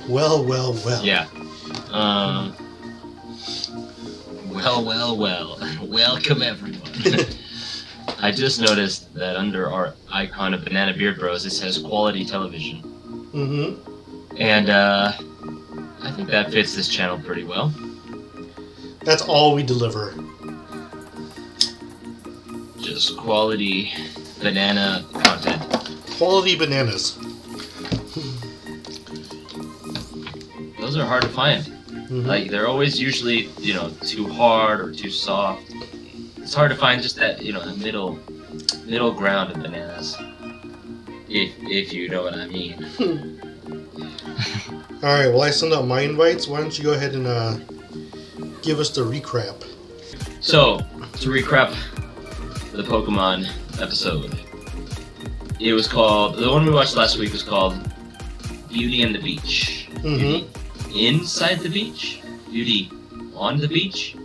Well. Yeah. Well. Welcome, everyone. I just noticed that under our icon of Banana Beard Bros, it says quality television. Mm-hmm. And, I think that fits this channel pretty well. That's all we deliver. Just quality banana content. Quality bananas. Those are hard to find. Mm-hmm. Like, they're always usually, too hard or too soft. It's hard to find just that, a middle ground of bananas. If you know what I mean. Alright, well I sent out my invites. Why don't you go ahead and give us the recap. So, to recap the Pokemon episode. It was called, the one we watched last week was called Beauty and the Beach. Mm-hmm. Beauty inside the beach? Beauty on the beach?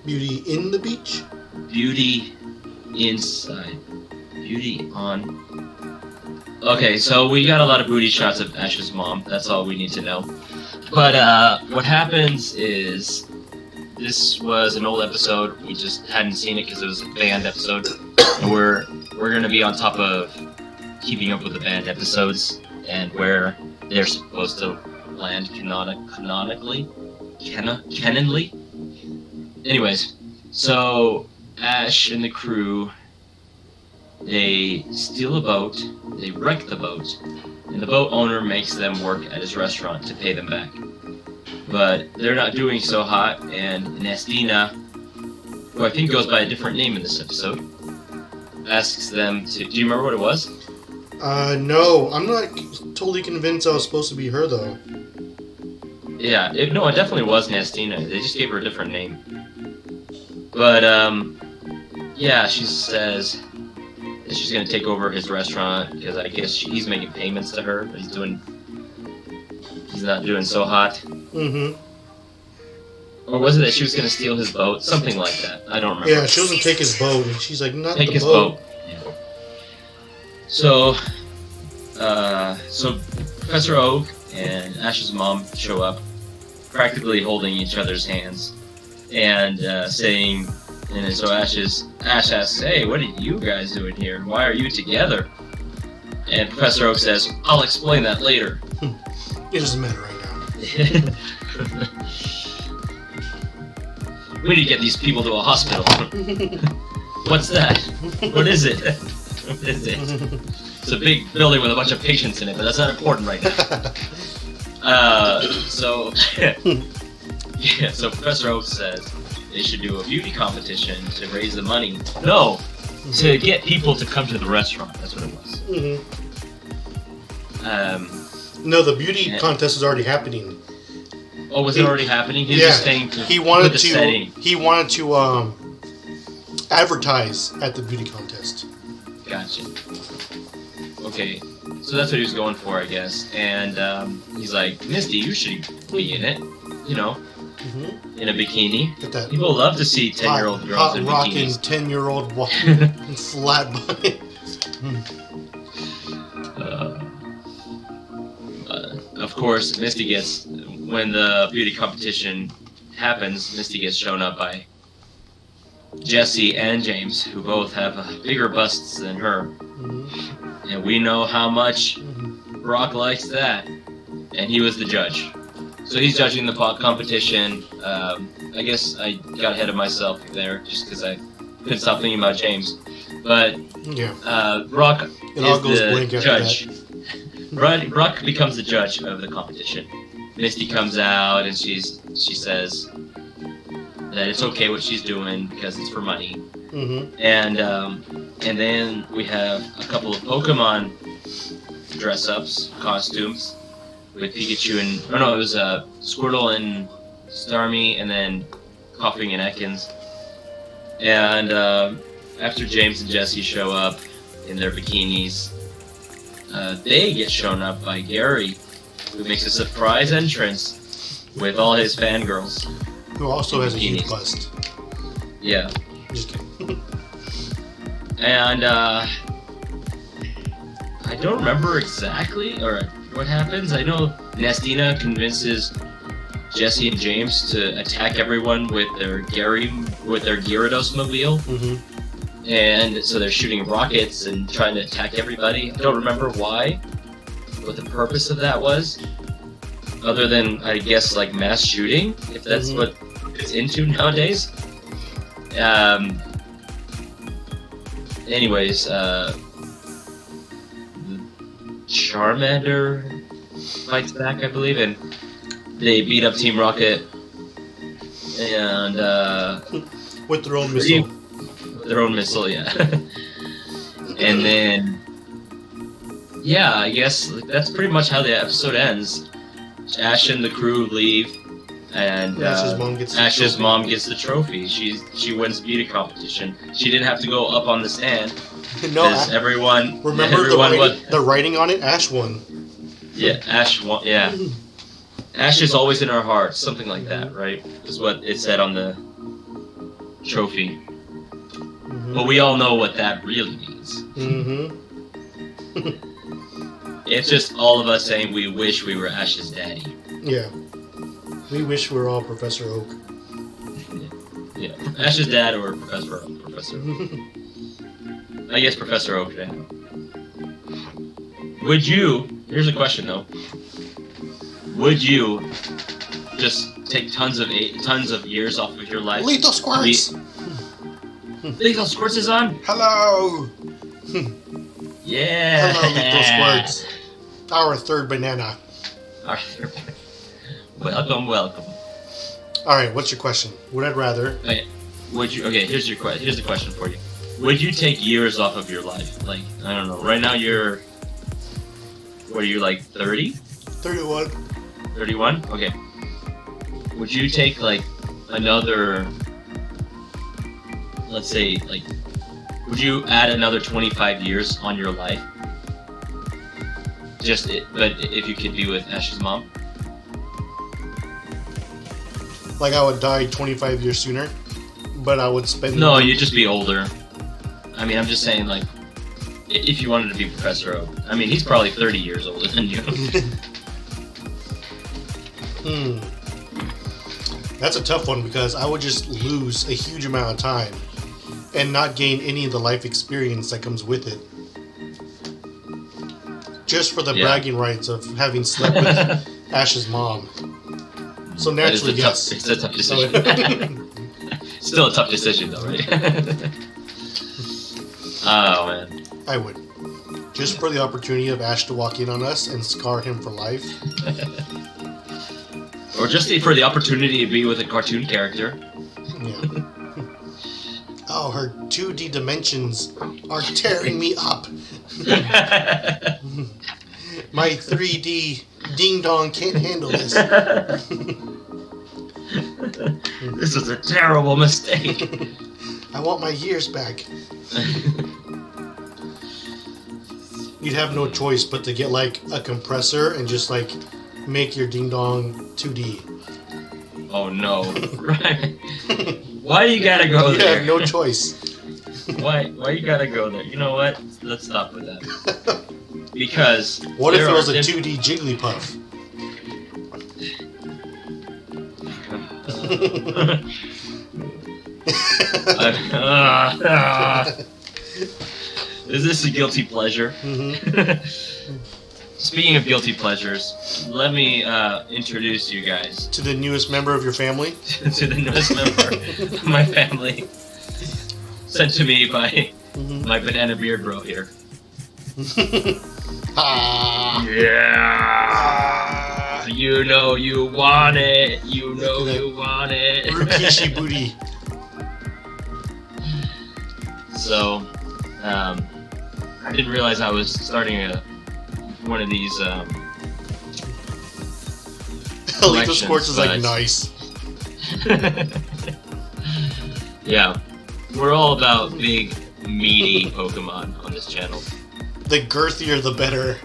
Beauty in the beach? Beauty inside. Beauty on. Okay, so we got a lot of booty shots of Ash's mom. That's all we need to know. But what happens is, this was an old episode. We just hadn't seen it because it was a banned episode, and we're gonna be on top of keeping up with the banned episodes and where they're supposed to land canonly. Anyways, so Ash and the crew, they steal a boat, they wreck the boat, and the boat owner makes them work at his restaurant to pay them back. But they're not doing so hot, and Nestina, who I think goes by a different name in this episode, asks them to... Do you remember what it was? No. I'm not totally convinced I was supposed to be her, though. Yeah, it definitely was Nestina. They just gave her a different name. But, yeah, she says that she's going to take over his restaurant, because I guess he's making payments to her, but he's not doing so hot. Mm-hmm. Or was it that she was going to steal his boat? Something like that. I don't remember. Yeah, she was going to take his boat, and she's like, not take the his boat. Yeah. So Professor Oak and Ash's mom show up, practically holding each other's hands, and saying, and so Ash asks, "Hey, what are you guys doing here? Why are you together?" And Professor Oak says, "I'll explain that later." It doesn't matter right now. We need to get these people to a hospital. What's that? What is it? What is it? It's a big building with a bunch of patients in it, but that's not important right now. So Professor Oak says they should do a beauty competition to raise the money. No, to get people to come to the restaurant. That's what it was. Mm-hmm. No, the beauty contest is already happening. Oh, was it already happening? He was just saying he wanted to advertise at the beauty contest. Gotcha. Okay, so that's what he was going for, I guess. And he's like, "Misty, you should be in it. In a bikini. People love to see 10-year-old girls in bikinis. 10-year-old flat body." Of course, Misty gets, when the beauty competition happens, Misty gets shown up by Jesse and James, who both have bigger busts than her. Mm-hmm. And we know how much Brock likes that. And he was the judge. So he's judging the competition. I guess I got ahead of myself there, just because I couldn't stop thinking about James. But Brock is the judge. Brock becomes the judge of the competition. Misty comes out and she says that it's okay what she's doing because it's for money. Mm-hmm. And then we have a couple of Pokemon dress-ups, costumes with Pikachu and it was Squirtle and Starmie, and then Coughing and Ekans. And after James and Jesse show up in their bikinis, they get shown up by Gary, who makes a surprise entrance with all his fangirls. Who also has a huge bust. Yeah. Just kidding. And I don't remember exactly, or what happens? I know Nestina convinces Jesse and James to attack everyone with their Gyarados mobile, and so they're shooting rockets and trying to attack everybody. I don't remember why, what the purpose of that was, other than I guess like mass shooting, if that's what it's into nowadays. Anyways, Charmander fights back, I believe, and they beat up Team Rocket, and with their own missile. With their own missile, yeah. And then, yeah, I guess that's pretty much how the episode ends. Ash and the crew leave, and Ash's mom gets the trophy. She wins the beauty competition. She didn't have to go up on the stand. No, remember the writing on it? Ash won. Yeah, Ash won. Yeah, Ash is always in our hearts. Something like that, right? Is what it said on the trophy. But we all know what that really means. It's just all of us saying we wish we were Ash's daddy. Yeah. We wish we were all Professor Oak. Yeah. Ash's dad or Professor Oak. I guess Professor Oak then. Would you, here's a question though. Would you just take tons of years off of your life? Lethal Squirts! Lethal Squirts is on? Hello! Yeah! Hello, Lethal Squirts. Our third banana. Welcome. Alright, what's your question? Would I rather... Okay, here's the question for you. Would you take years off of your life? Like, I don't know, right now you're... What are you, like, 30? 31. 31? Okay. Would you take, like, another... Let's say, like... Would you add another 25 years on your life? But if you could be with Ash's mom? Like I would die 25 years sooner, but I would spend... No, you'd just be older. I mean, I'm just saying, like, if you wanted to be Professor Oak. I mean, he's probably 30 years older than you. That's a tough one because I would just lose a huge amount of time and not gain any of the life experience that comes with it. Just for the bragging rights of having slept with Ash's mom. So naturally, yes. It's a tough decision. Still a tough decision, though, right? Oh, man. I would. Just for the opportunity of Ash to walk in on us and scar him for life. Or just for the opportunity to be with a cartoon character. Yeah. Oh, her 2D dimensions are tearing me up. My 3D ding-dong can't handle this. This is a terrible mistake. I want my years back. You'd have no choice but to get like a compressor and just like make your ding-dong 2D. Oh no. Right. Why you gotta go there? You have no choice. Why you gotta go there? You know what? Let's stop with that. Because what if it was a 2D Jigglypuff? Is this a guilty pleasure? Speaking of guilty pleasures, let me introduce you guys to the newest member of your family. To the newest member of my family, sent to me by my banana beard bro here. Yeah. You know you want it. You know you want it. Rukishi booty. So, I didn't realize I was starting one of these Lethal Squirts is like nice. Yeah, we're all about big, meaty Pokemon on this channel. The girthier, the better.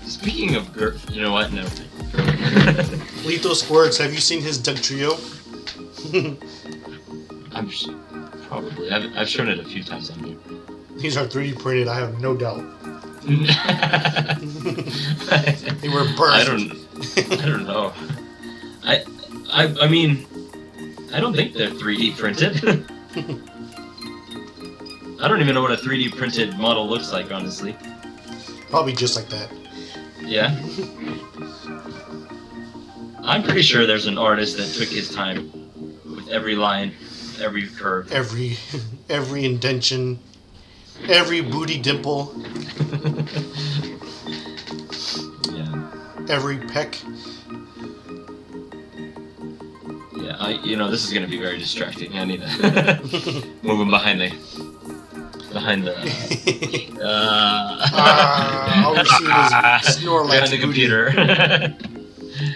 Speaking of girth, you know what? No. Lethal Squirts, have you seen his Doug Trio? Probably. I've shown it a few times on here. These are 3D printed, I have no doubt. They were birthed. I don't know. I mean, I don't think they're 3D printed. I don't even know what a 3D printed model looks like, honestly. Probably just like that. Yeah. I'm pretty sure there's an artist that took his time with every line, every curve. Every indentation, every booty dimple, Yeah. every peck. Yeah, this is gonna be very distracting. I need to move him behind the. All we're seeing is Snorlax behind the booty. computer.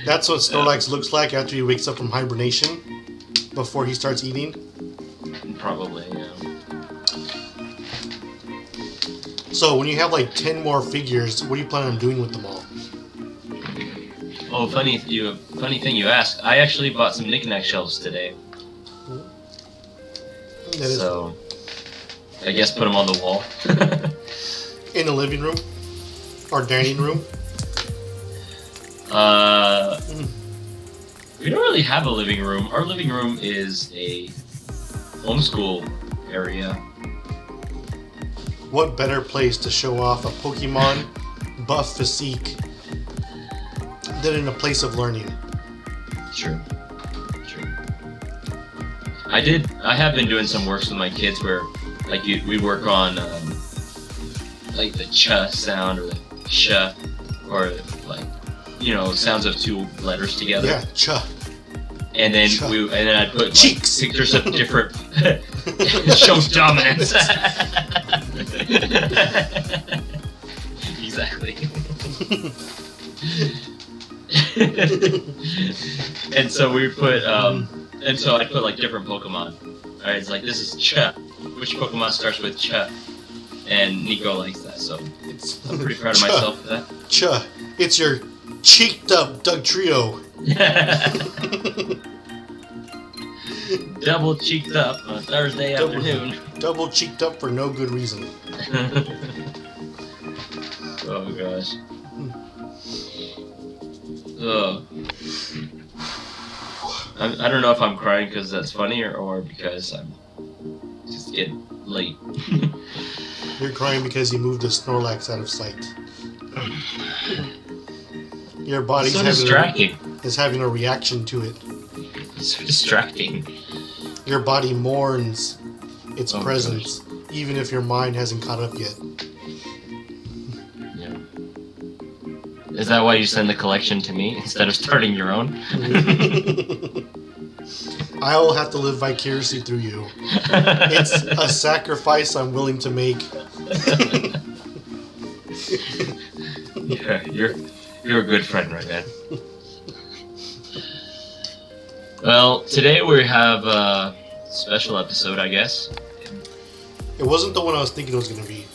That's what Snorlax looks like after he wakes up from hibernation, before he starts eating. Probably, yeah. So when you have like 10 more figures, what do you plan on doing with them all? Oh, funny thing you asked. I actually bought some knick-knack shelves today. So, I guess put them on the wall. In the living room? Or dining room? We don't really have a living room. Our living room is a homeschool area. What better place to show off a Pokemon buff physique than in a place of learning? True. I have been doing some works with my kids where, like, we work on, like, the ch sound or the sh, or, like, sounds of two letters together. Yeah, ch. And then Ch. and then I'd put Cheeks. pictures of different shows dominance. Exactly. And so we put and so I put like different Pokemon. Alright, it's like this is Ch. Which Pokemon starts with Ch? And Nico likes that, so I'm pretty proud of myself for that. Ch. It's your cheeked up Doug Trio. Double cheeked up on a Thursday afternoon. Double cheeked up for no good reason. Oh gosh. Ugh. I don't know if I'm crying because that's funny or because I'm just getting late. You're crying because you moved the Snorlax out of sight. Your body's So distracting. is having a reaction to it. It's so distracting. Your body mourns its Oh, presence, even if your mind hasn't caught up yet. Yeah. Is that why you send the collection to me instead of starting your own? I will have to live vicariously through you. It's a sacrifice I'm willing to make. Yeah, you're a good friend, right, man? Well, today we have a special episode, I guess. It wasn't the one I was thinking it was going to be.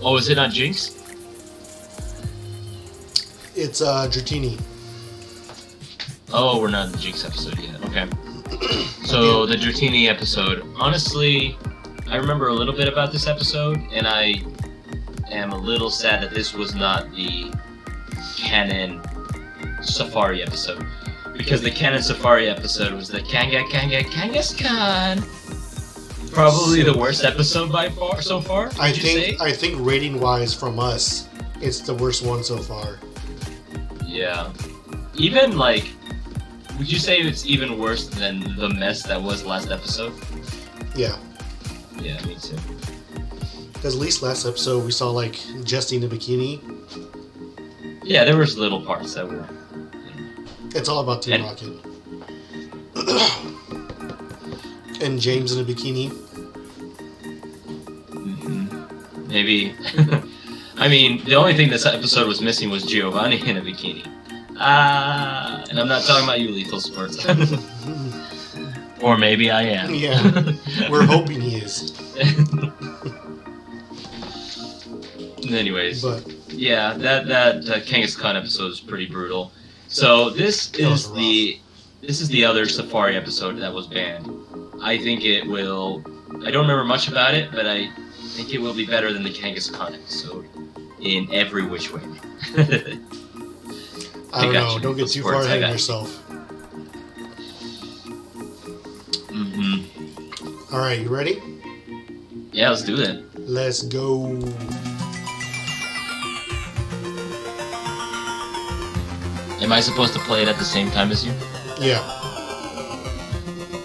Oh, is it on Jinx? It's Dratini. Oh, we're not in the Jinx episode yet. Okay. So, the Dratini episode. Honestly, I remember a little bit about this episode, and I am a little sad that this was not the canon Safari episode. Because the canon Safari episode was the Kangaskhan. Probably the worst episode by far so far. I think rating wise from us, it's the worst one so far. Yeah. Even like, would you say it's even worse than the mess that was last episode? Yeah. Yeah, me too. Because at least last episode we saw like Jessie in a bikini. Yeah, there was little parts that were. It's all about Team Rocket. And James in a bikini. Mm-hmm. Maybe. I mean, the only thing this episode was missing was Giovanni in a bikini. And I'm not talking about you, Lethal Sports. Or maybe I am. Yeah, we're hoping he is. Anyways, But yeah, that Kangaskhan episode is pretty brutal. So this is the other Safari episode that was banned. I think it will. I don't remember much about it, but I think it will be better than the Kangaskhan episode. in every which way. I don't know. you. Don't get too Sports, far ahead I of got yourself. Mm-hmm. All right, you ready? Yeah, let's do that. Let's go. Am I supposed to play it at the same time as you? Yeah.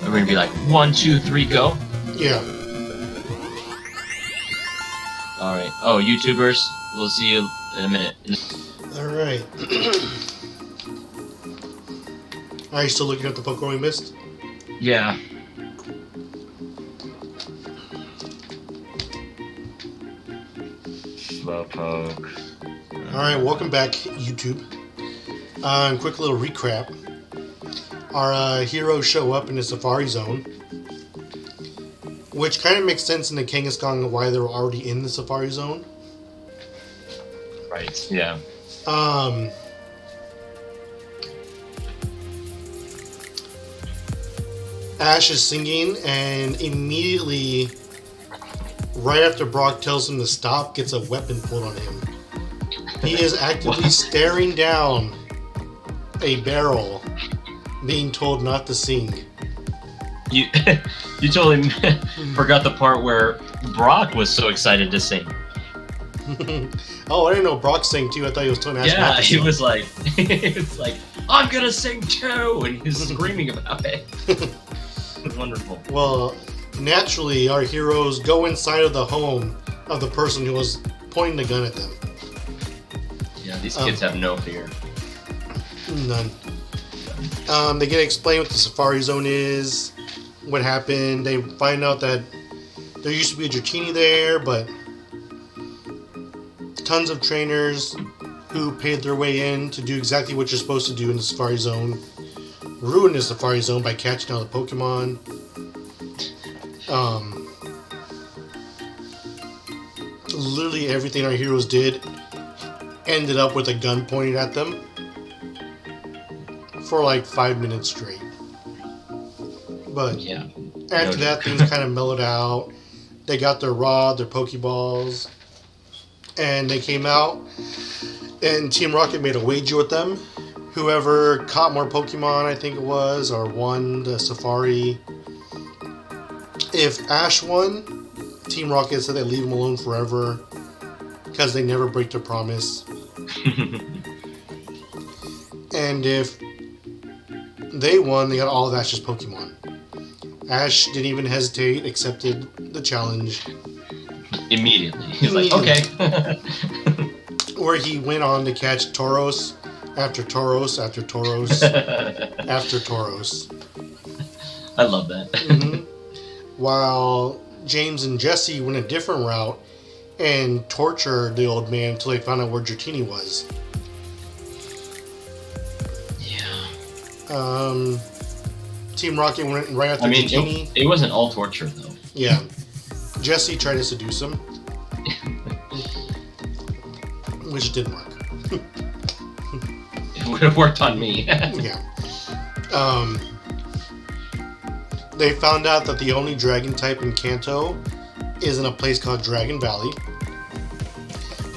We're gonna be like 1, 2, 3, go. Yeah. All right. Oh, YouTubers, we'll see you in a minute. All right. Are you still looking at the Pokemon we missed? Yeah. Slowpoke. All right, welcome back, YouTube. Quick little recap. Our heroes show up in the Safari Zone, which kind of makes sense in the Kangaskhan why they were already in the Safari Zone. Right. Yeah. Ash is singing, and immediately, right after Brock tells him to stop, gets a weapon pulled on him. He is actively staring down a barrel, being told not to sing. You you totally forgot the part where Brock was so excited to sing. Oh, I didn't know Brock sang too. I thought he was telling Ash not Yeah, to he sing. was like, it's like, I'm gonna sing too, and he's screaming about it. It's wonderful. Well, naturally, our heroes go inside of the home of the person who was pointing the gun at them. Yeah, these kids have no fear. None. They get to explain what the Safari Zone is, what happened. They find out that there used to be a Dratini there, but tons of trainers who paid their way in to do exactly what you're supposed to do in the Safari Zone ruined the Safari Zone by catching all the Pokemon. Literally everything our heroes did ended up with a gun pointed at them for like 5 minutes straight. But Yeah. after that, things kind of mellowed out. They got their rod, their Pokeballs, and they came out, and Team Rocket made a wager with them. Whoever caught more Pokemon, I think it was, or won the Safari. If Ash won, Team Rocket said they'd leave him alone forever because they never break their promise. And if they won, they got all of Ash's Pokemon. Ash didn't even hesitate, accepted the challenge. Immediately. He's like, okay. Where he went on to catch Tauros after Tauros after Tauros after Tauros. I love that. Mm-hmm. While James and Jesse went a different route and tortured the old man until they found out where Dratini was. Yeah. Team Rocket went right after Dratini. It wasn't all torture, though. Yeah. Jesse tried to seduce him. Which didn't work. It would have worked on me. Yeah. They found out that the only dragon type in Kanto is in a place called Dragon Valley,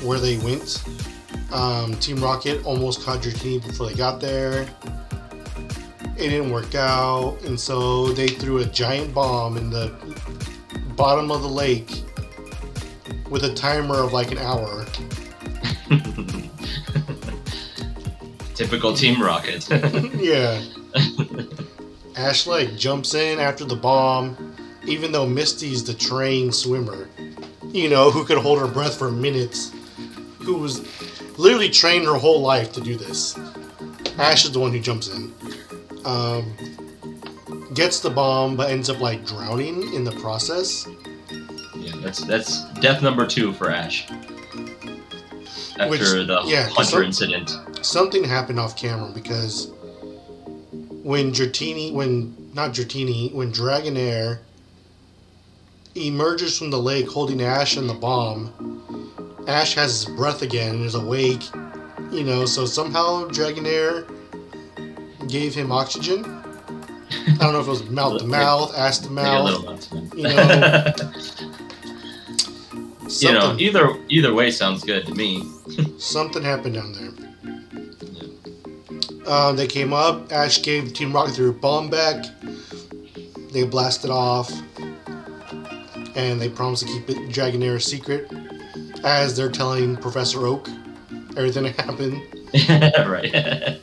where they went. Team Rocket almost caught Dratini before they got there. It didn't work out, and so they threw a giant bomb in the bottom of the lake with a timer of like an hour. Typical Team Rocket. Yeah. Ash like jumps in after the bomb, even though Misty's the trained swimmer, you know, who could hold her breath for minutes, who was literally trained her whole life to do this. Ash is the one who jumps in. Gets the bomb, but ends up like drowning in the process. Yeah, that's death number 2 for Ash. After the Hunter incident. Something happened off camera because when Dragonair emerges from the lake holding Ash and the bomb, Ash has his breath again and is awake, you know, so somehow Dragonair gave him oxygen. I don't know if it was mouth to mouth, ass to mouth, you know. You know, Something, either way sounds good to me. something happened down there. They came up. Ash gave Team Rocket their bomb back. They blasted off, and they promised to keep it Dragonair secret, as they're telling Professor Oak everything that happened. Right.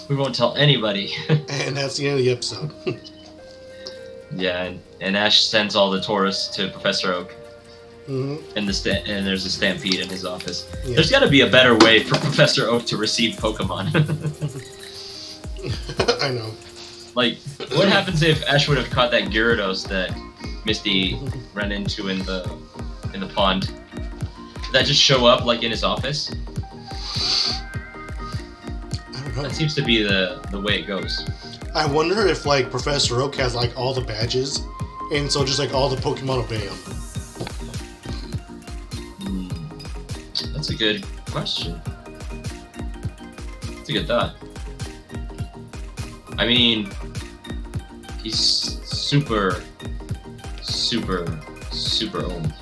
We won't tell anybody. And that's the end of the episode. Yeah, and Ash sends all the tourists to Professor Oak, hmm and and there's a stampede in his office. Yeah. There's got to be a better way for Professor Oak to receive Pokemon. I know. Like, what happens if Ash would have caught that Gyarados that Misty ran into in the pond? Did that just show up like in his office? I don't know. That seems to be the way it goes. I wonder if like Professor Oak has like all the badges, and so just like all the Pokemon obey him. That's a good question. That's a good thought. I mean, he's super old,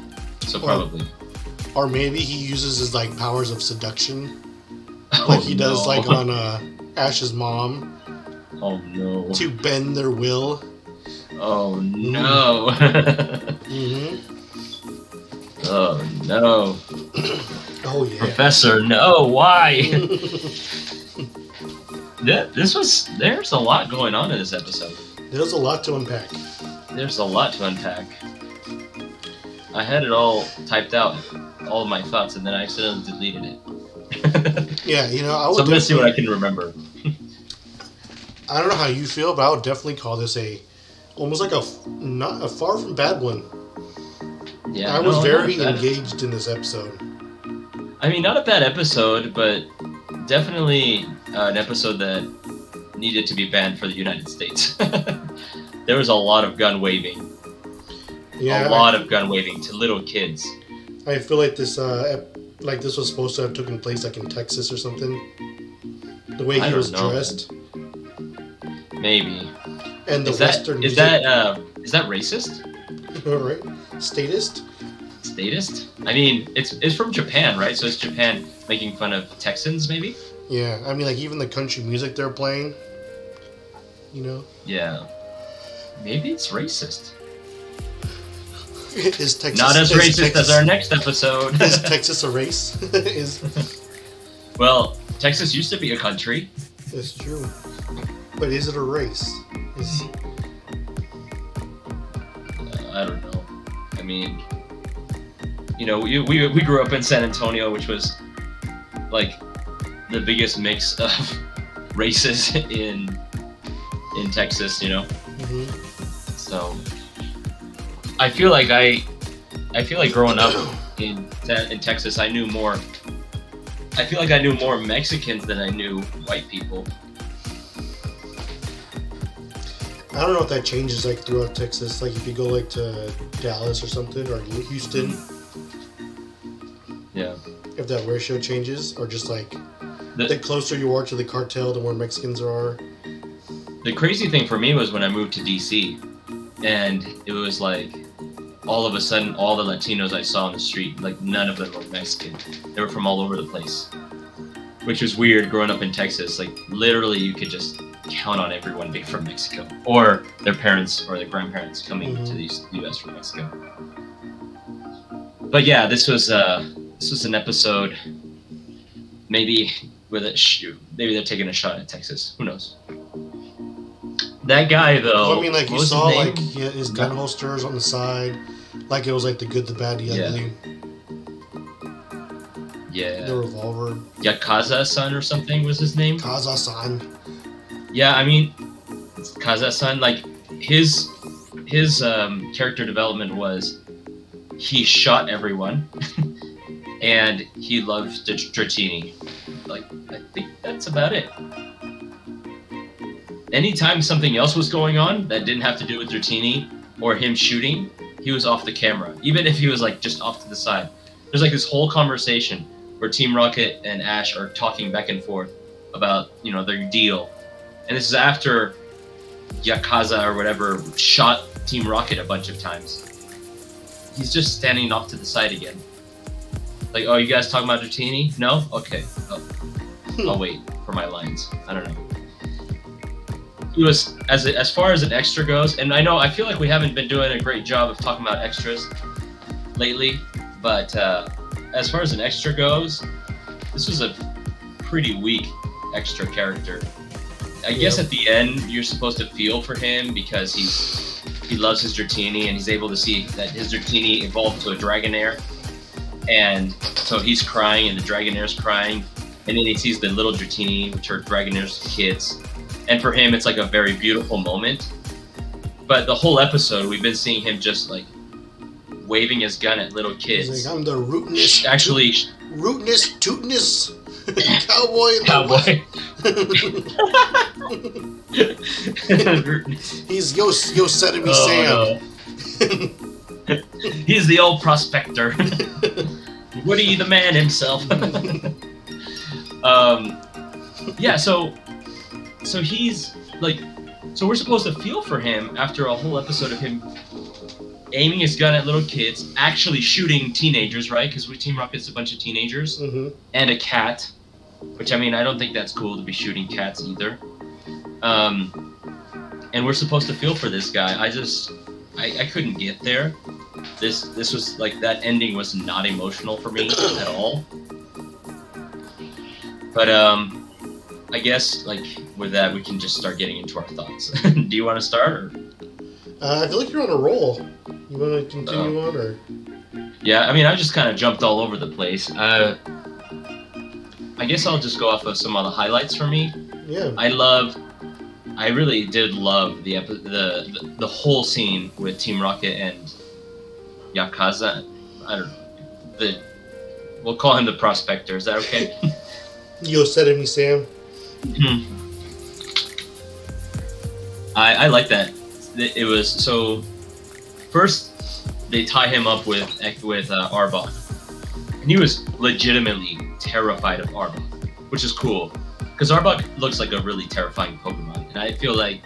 so probably. Or maybe he uses his like powers of seduction, like he does no. like on Ash's mom, Oh no. to bend their will. Oh no. hmm Oh no. Oh yeah. Professor, no, why? There's a lot going on in this episode. There's a lot to unpack. There's a lot to unpack. I had it all typed out, all of my thoughts, and then I accidentally deleted it. Yeah, you know, I So would. I'm gonna see what I can remember. I don't know how you feel, but I would definitely call this almost like not a far from bad one. Yeah, I was no, very not bad. engaged in this episode. I mean, not a bad episode, but definitely an episode that needed to be banned for the United States. There was a lot of gun waving. Yeah, A lot of gun waving to little kids. I feel like this this was supposed to have taken place like in Texas or something. The way I he don't was know. dressed Maybe. and the Is that Western is music. that racist? Right? Statist? Statist? I mean, it's from Japan, right? So it's Japan making fun of Texans, maybe? Yeah, I mean like even the country music they're playing. You know, Yeah. Maybe it's racist. is Texas Not as is racist Texas, as our next episode. Is Texas a race? is Well, Texas used to be a country. It's true, but is it a race? Is, I don't know. I mean, you know, we grew up in San Antonio, which was like the biggest mix of races in Texas, you know. mhm. So I feel like growing up in Texas, I knew more. I feel like I knew more Mexicans than I knew white people. I don't know if that changes like throughout Texas. Like if you go like to Dallas or something or Houston, Yeah. if that ratio changes, or just like The- the closer you are to the cartel, the more Mexicans there are. The crazy thing for me was when I moved to DC, and it was like all of a sudden all the Latinos I saw on the street, like none of them were Mexican. They were from all over the place, which was weird growing up in Texas. Like literally, you could just count on everyone being from Mexico, or their parents or their grandparents coming to the U.S. from Mexico. But yeah, this was an episode. Maybe maybe they're taking a shot at Texas. Who knows? That guy though. Well, I mean, like what you was saw, his name? like his gun holsters on the side, like it was like the good, the bad, the Yeah. ugly, Yeah, the revolver. Yakaza-san or something was his name. Kaza-san. Yeah, I mean, Kaza-san, like his character development was he shot everyone, and he loved Dratini. Like I think that's about it. Anytime something else was going on that didn't have to do with Dratini or him shooting, he was off the camera. Even if he was like just off to the side. There's like this whole conversation where Team Rocket and Ash are talking back and forth about, you know, their deal. And this is after Yakaza or whatever shot Team Rocket a bunch of times. he's just standing off to the side again. Like, oh, you guys talking about Dratini? No? Okay. I'll wait for my lines. I don't know. He was, as far as an extra goes, and I feel like we haven't been doing a great job of talking about extras lately, but as far as an extra goes, this was a pretty weak extra character. I guess at the end you're supposed to feel for him because he loves his Dratini and he's able to see that his Dratini evolved to a Dragonair, and so he's crying and the Dragonair's crying, and then he sees the little Dratini, which are Dragonair's kids, and for him it's like a very beautiful moment. But the whole episode we've been seeing him just like waving his gun at little kids. He's like, I'm the rootinest, tootinest cowboy in the West. He's Yosemite Sam. No. He's the old prospector. Woody the man himself. Yeah, so he's like, so we're supposed to feel for him after a whole episode of him aiming his gun at little kids, actually shooting teenagers, right? Because Team Rocket's a bunch of teenagers, and a cat, which I mean, I don't think that's cool to be shooting cats either. And we're supposed to feel for this guy. I couldn't get there. This was like, that ending was not emotional for me at all. But I guess like with that we can just start getting into our thoughts. Do you want to start? Or? I feel like you're on a roll. You want to continue on, or? Yeah, I mean, I just kind of jumped all over the place. I guess I'll just go off of some of the highlights for me. Yeah. I really did love the whole scene with Team Rocket and Yakuza. I don't know. We'll call him the Prospector. Is that okay? Yosemite Sam. I like that. It was so. First, they tie him up with Arbok, and he was legitimately terrified of Arbok, which is cool, because Arbok looks like a really terrifying Pokemon, and I feel like,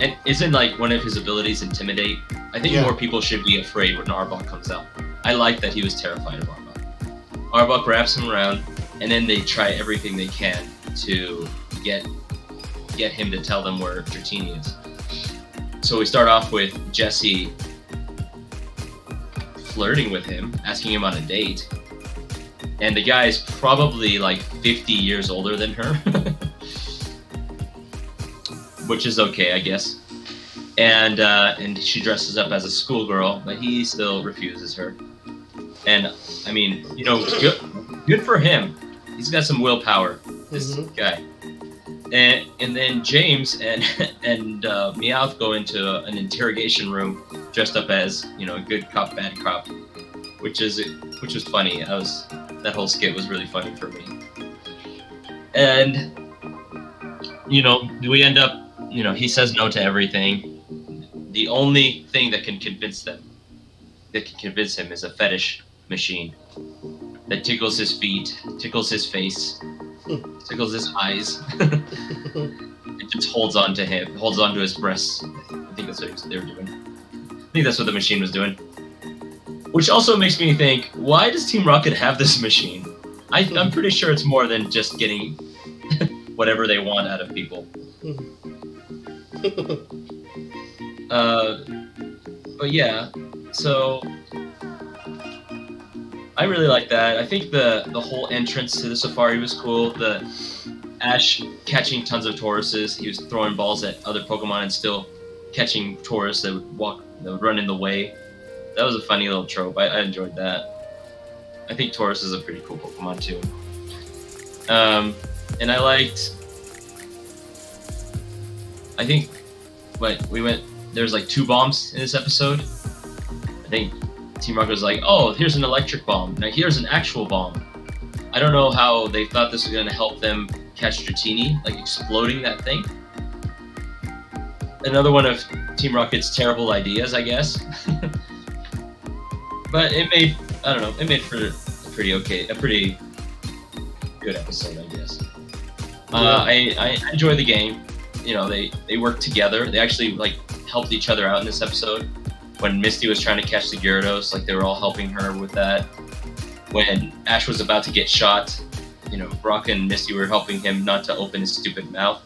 and isn't like one of his abilities Intimidate? I think more people should be afraid when Arbok comes out. I like that he was terrified of Arbok. Arbok wraps him around, and then they try everything they can to get him to tell them where Dratini is. So we start off with Jessie flirting with him, asking him on a date. And the guy is probably like 50 years older than her. Which is okay, I guess. And she dresses up as a schoolgirl, but he still refuses her. And I mean, good for him. He's got some willpower, this guy. And then James and Meowth go into an interrogation room dressed up as, a good cop, bad cop, which was funny. That whole skit was really funny for me. And we end up, he says no to everything. The only thing that can convince him is a fetish machine that tickles his feet, tickles his face, tickles his eyes. It just holds on to him, holds on to his breasts. I think that's what they were doing. I think that's what the machine was doing. Which also makes me think, why does Team Rocket have this machine? I'm pretty sure it's more than just getting whatever they want out of people. But yeah, so I really like that. I think the whole entrance to the safari was cool. The Ash catching tons of Tauruses. He was throwing balls at other Pokemon and still catching Taurus that would run in the way. That was a funny little trope. I enjoyed that. I think Taurus is a pretty cool Pokemon too. And I think there's like 2 bombs in this episode. I think Team Rocket was like, oh, here's an electric bomb. Now here's an actual bomb. I don't know how they thought this was going to help them catch Dratini, like exploding that thing. Another one of Team Rocket's terrible ideas, I guess. But it made for a pretty good episode, I guess. I enjoy the game. They work together. They actually helped each other out in this episode. when Misty was trying to catch the Gyarados, like they were all helping her with that. When Ash was about to get shot, Brock and Misty were helping him not to open his stupid mouth.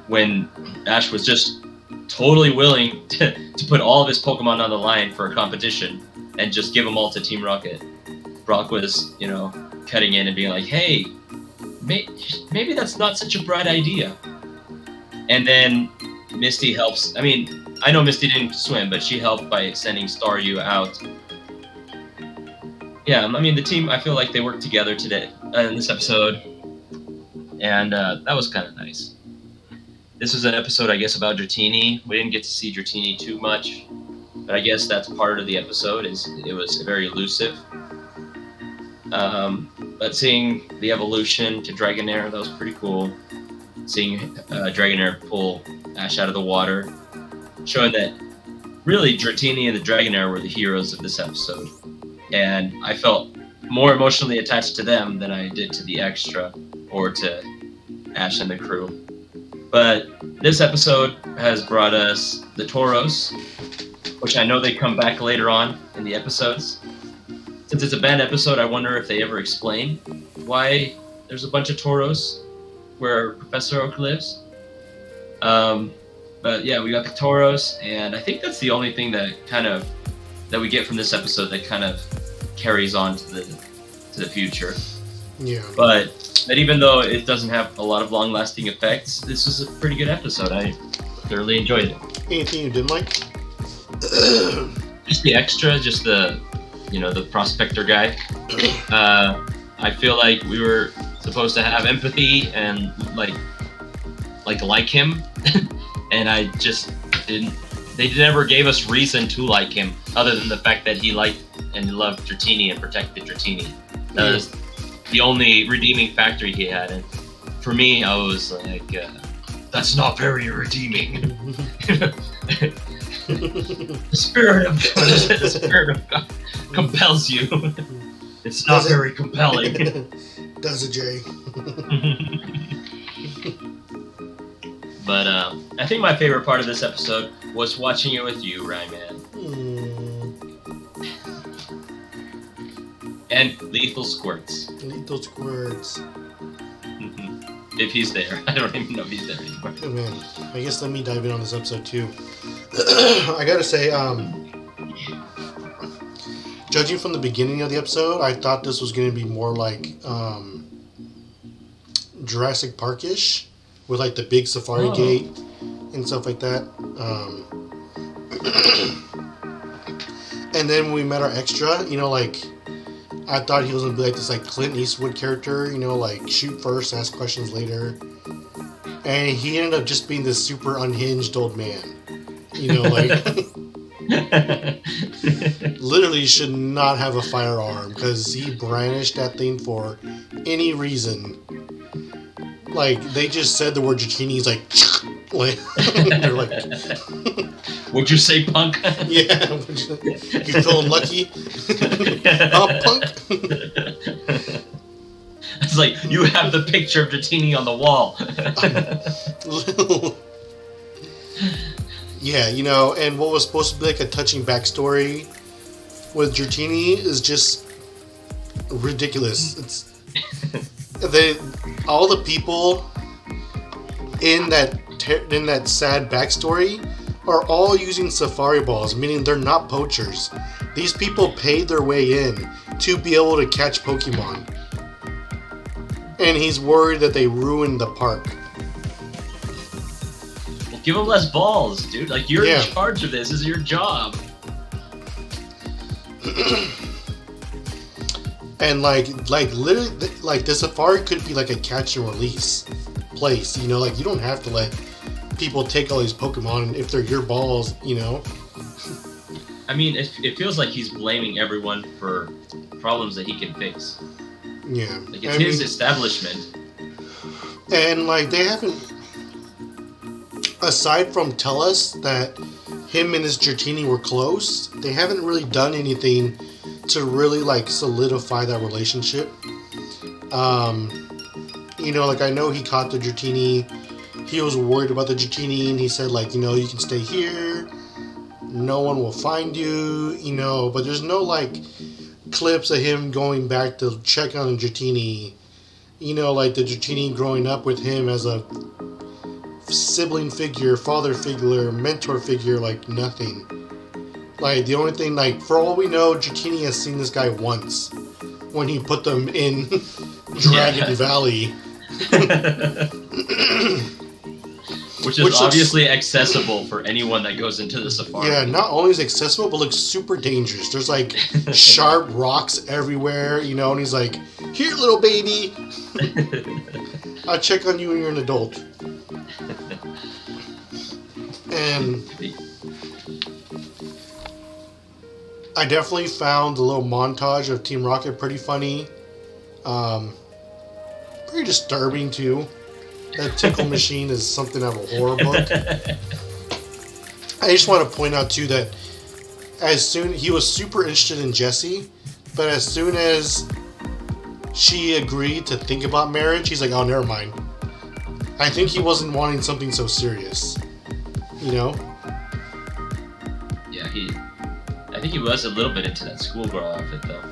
When Ash was just totally willing to put all of his Pokemon on the line for a competition and just give them all to Team Rocket. Brock was, cutting in and being like, hey, maybe that's not such a bright idea. And then Misty helps. I mean, I know Misty didn't swim, but she helped by sending Staryu out. Yeah, I mean, the team, I feel like they worked together today in this episode. And that was kind of nice. This was an episode, I guess, about Dratini. We didn't get to see Dratini too much, but I guess that's part of the episode. It was very elusive. But seeing the evolution to Dragonair, that was pretty cool. Seeing Dragonair pull Ash out of the water, showing that really Dratini and the Dragonair were the heroes of this episode. And I felt more emotionally attached to them than I did to the extra or to Ash and the crew. But this episode has brought us the Tauros, which I know they come back later on in the episodes. Since it's a bad episode, I wonder if they ever explain why there's a bunch of Tauros where Professor Oak lives. But yeah, we got the Tauros, and I think that's the only thing that we get from this episode that kind of carries on to the future. Yeah. But even though it doesn't have a lot of long-lasting effects, this was a pretty good episode. I thoroughly enjoyed it. Anything you didn't like? Just the extra, just the prospector guy. I feel like we were supposed to have empathy and like him, and I just didn't. They never gave us reason to like him, other than the fact that he liked and loved Dratini and protected Dratini. That was the only redeeming factor he had, and for me, I was like, that's not very redeeming. The spirit of God compels you. It's not very compelling. Does it, Jay? But I think my favorite part of this episode was watching it with you, Ryman. And Lethal Squirts. Lethal Squirts. If he's there. I don't even know if he's there anymore. Oh, man. I guess let me dive in on this episode, too. I gotta say, judging from the beginning of the episode, I thought this was going to be more like Jurassic Park-ish, with like the big safari gate and stuff like that. And then when we met our extra, I thought he was going to be like this like Clint Eastwood character, like shoot first, ask questions later. And he ended up just being this super unhinged old man. Literally should not have a firearm because he brandished that thing for any reason. Like, they just said the word Dratini, he's like, they're like, would you say punk? Yeah, you feeling lucky? Punk? It's like, you have the picture of Dratini on the wall. Yeah, and what was supposed to be like a touching backstory with Dratini is just ridiculous. It's all the people in that sad backstory are all using safari balls, meaning they're not poachers. These people paid their way in to be able to catch Pokemon. And he's worried that they ruined the park. Well, give them less balls, dude. Like, you're in charge of this. This is your job. And literally, the safari could be like a catch and release place. You don't have to let people take all these Pokemon if they're your balls. I mean, it feels like he's blaming everyone for problems that he can fix. Yeah, like it's his establishment. And they haven't, aside from tell us that him and his Dratini were close, they haven't really done anything to really solidify that relationship. I know he caught the Dratini. He was worried about the Dratini, and he said you can stay here, no one will find you, but there's no like clips of him going back to check on Dratini, like the Dratini growing up with him as a sibling figure, father figure, mentor figure, like nothing. Like the only thing, like for all we know, Dratini has seen this guy once when he put them in Dragon Valley. Which is obviously accessible for anyone that goes into the safari. Yeah, not only is it accessible, but looks super dangerous. There's like sharp rocks everywhere, and he's like, "Here, little baby, I'll check on you when you're an adult." And I definitely found the little montage of Team Rocket pretty funny. Pretty disturbing too. That tickle machine is something out of a horror book. I just want to point out too that he was super interested in Jessie, but as soon as she agreed to think about marriage, he's like, "Oh, never mind." I think he wasn't wanting something so serious, Yeah, I think he was a little bit into that schoolgirl outfit though.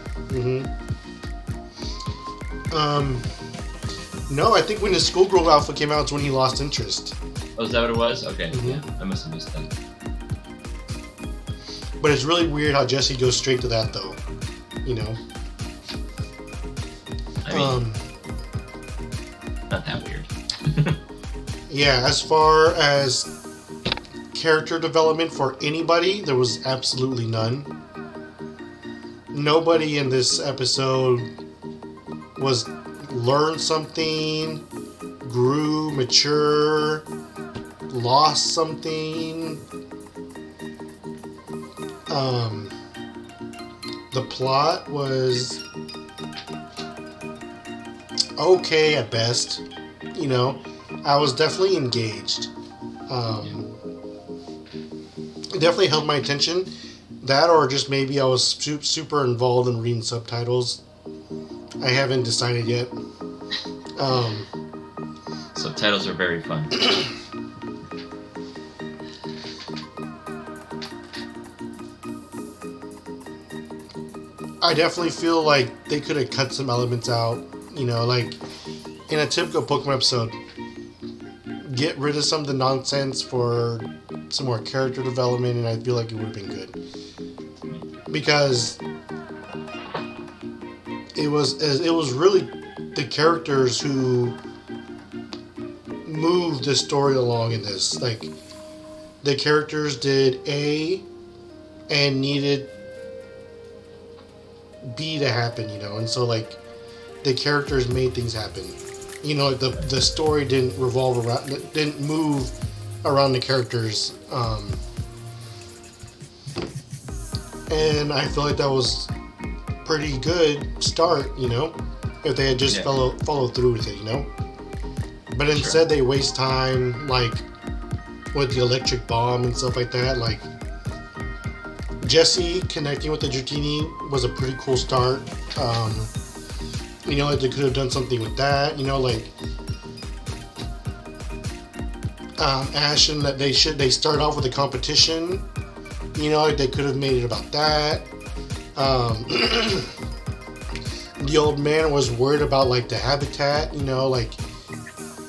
No, I think when the schoolgirl outfit came out, it's when he lost interest. Oh, is that what it was? Okay, yeah, I must have missed that. But it's really weird how Jessie goes straight to that, though. I mean, not that weird. Yeah, as far as character development for anybody, there was absolutely none. Nobody in this episode learned something, grew, mature, lost something. The plot was okay at best. I was definitely engaged. It definitely held my attention. That, or just maybe I was super involved in reading subtitles. I haven't decided yet. Subtitles are very fun. I definitely feel like they could have cut some elements out. Like in a typical Pokemon episode, get rid of some of the nonsense for some more character development, and I feel like it would have been good. Because it was really the characters who moved the story along in this. Like, the characters did A and needed B to happen, and so like the characters made things happen. The story didn't move around the characters, and I feel like that was pretty good start, if they had just followed through with it, But instead they waste time, like, with the electric bomb and stuff like that. Like, Jessie connecting with the Dratini was a pretty cool start. Like they could have done something with that. Ash and that they start off with a competition. Like they could have made it about that. The old man was worried about like the habitat. Like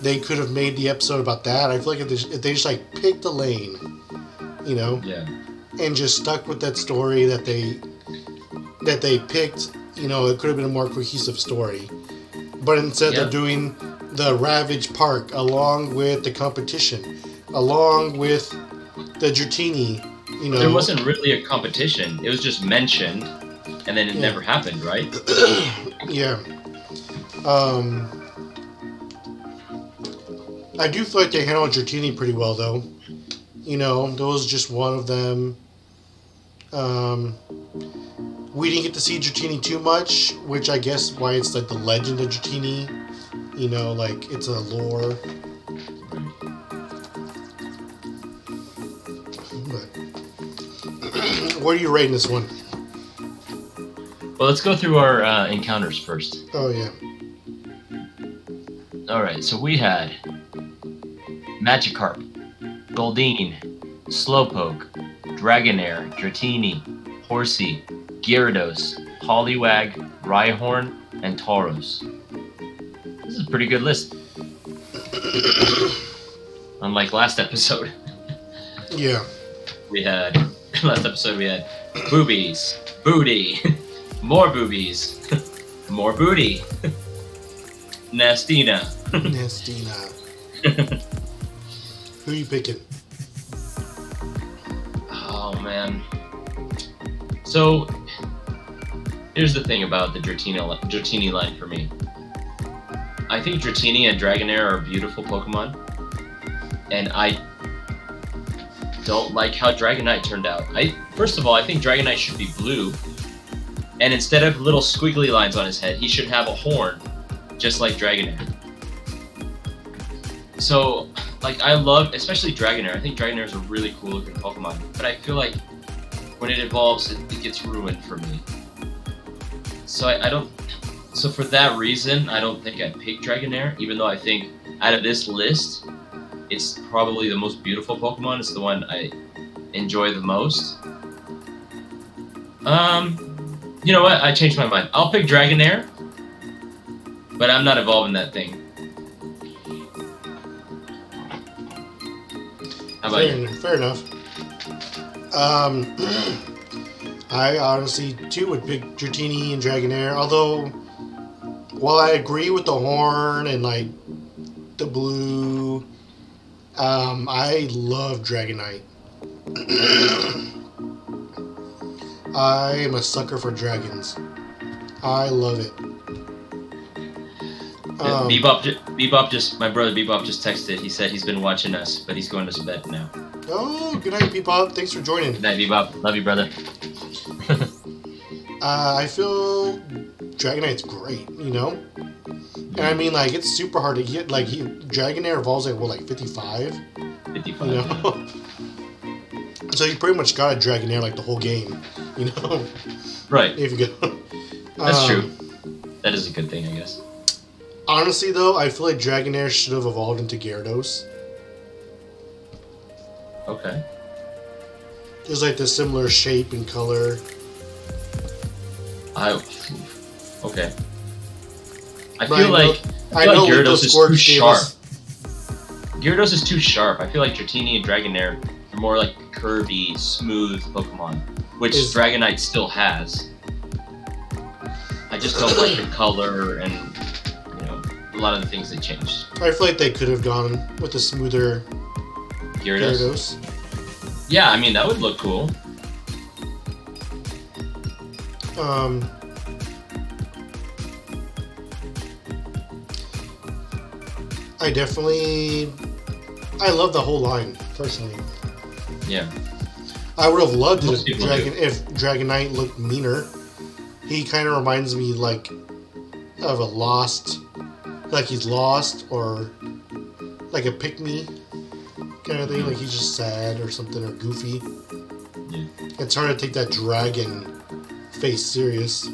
they could have made the episode about that. I feel like if they just like picked a lane, and just stuck with that story that they picked, it could have been a more cohesive story. But instead they're doing the Ravage Park along with the competition, along with the Dratini, There wasn't really a competition. It was just mentioned, and then it never happened, right? Yeah. I do feel like they handled Dratini pretty well, though. There was just one of them. We didn't get to see Dratini too much, which I guess why it's like the legend of Dratini. Like it's a lore. But what are you rating this one? Well, let's go through our encounters first. Oh yeah. All right, so we had Magikarp, Goldeen, Slowpoke, Dragonair, Dratini, Horsey, Gyarados, Poliwag, Rhyhorn, and Tauros. This is a pretty good list. Unlike last episode. Yeah. Last episode we had boobies, booty, more boobies, more booty, Nastina. Nastina. Who you picking? Oh man. So here's the thing about the Dratini line for me. I think Dratini and Dragonair are beautiful Pokemon, and I don't like how Dragonite turned out. First of all, I think Dragonite should be blue, and instead of little squiggly lines on his head, he should have a horn, just like Dragonair. So, like, I love, especially Dragonair. I think Dragonair is a really cool looking Pokemon, but I feel like when it evolves, it gets ruined for me. So I don't. So for that reason, I don't think I'd pick Dragonair, even though I think out of this list, it's probably the most beautiful Pokemon. It's the one I enjoy the most. You know what? I changed my mind. I'll pick Dragonair, but I'm not evolving that thing. How about you? Fair enough. I honestly too would pick Dratini and Dragonair. Although, while I agree with the horn and like the blue, I love Dragonite. I am a sucker for dragons. I love it. My brother Bebop just texted. He said he's been watching us, but he's going to bed now. Oh, good night, Bebop. Thanks for joining. Good night, Bebop. Love you, brother. I feel Dragonite's great, you know? And I mean, like, it's super hard to get. Like, Dragonair evolves at, what, like 55? 55. You know? So you pretty much got a Dragonair, like, the whole game, you know? Right. If you go. That's true. That is a good thing, I guess. Honestly, though, I feel like Dragonair should have evolved into Gyarados. Okay. Just like the similar shape and color. Okay. I But feel like Gyarados is too sharp. Gyarados is too sharp. I feel like Dratini and Dragonair are more like curvy, smooth Pokemon, which Dragonite still has. I just don't like the color and, you know, a lot of the things they changed. I feel like they could have gone with a smoother Gyarados. Yeah, I mean, that would look cool. I love the whole line, personally. Yeah. I would have loved it if Dragonite looked meaner. He kind of reminds me, like, of a lost, like he's lost, or like a pick-me kind of thing, like he's just sad or something, or goofy. Yeah. It's hard to take that dragon face serious.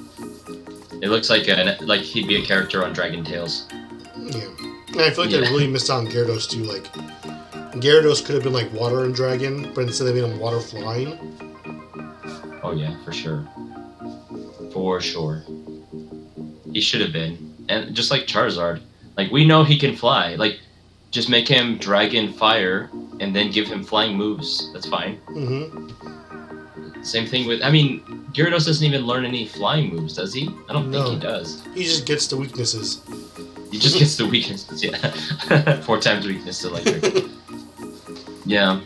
It looks like he'd be a character on Dragon Tales. Yeah. And I feel like they really missed out on Gyarados too. Like, Gyarados could have been like water and dragon, but instead they made him water flying. Oh yeah, for sure. For sure. He should have been. And just like Charizard, like, we know he can fly. Like, just make him dragon fire and then give him flying moves. That's fine. Mm-hmm. Same thing with, I mean, Gyarados doesn't even learn any flying moves, does he? I don't think he does. He just gets the weaknesses. He just gets the weaknesses, yeah. 4 times weakness to electric. Yeah.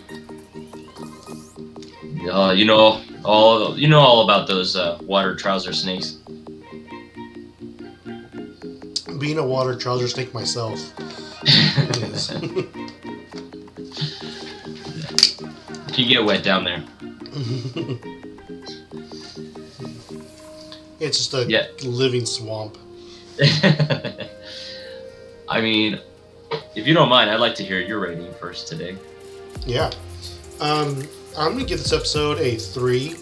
You know all about those water trouser snakes. Being a water trouser snake myself. It is. You get wet down there. It's just a living swamp. I mean, if you don't mind, I'd like to hear your rating first today. Yeah. I'm going to give this episode a 3.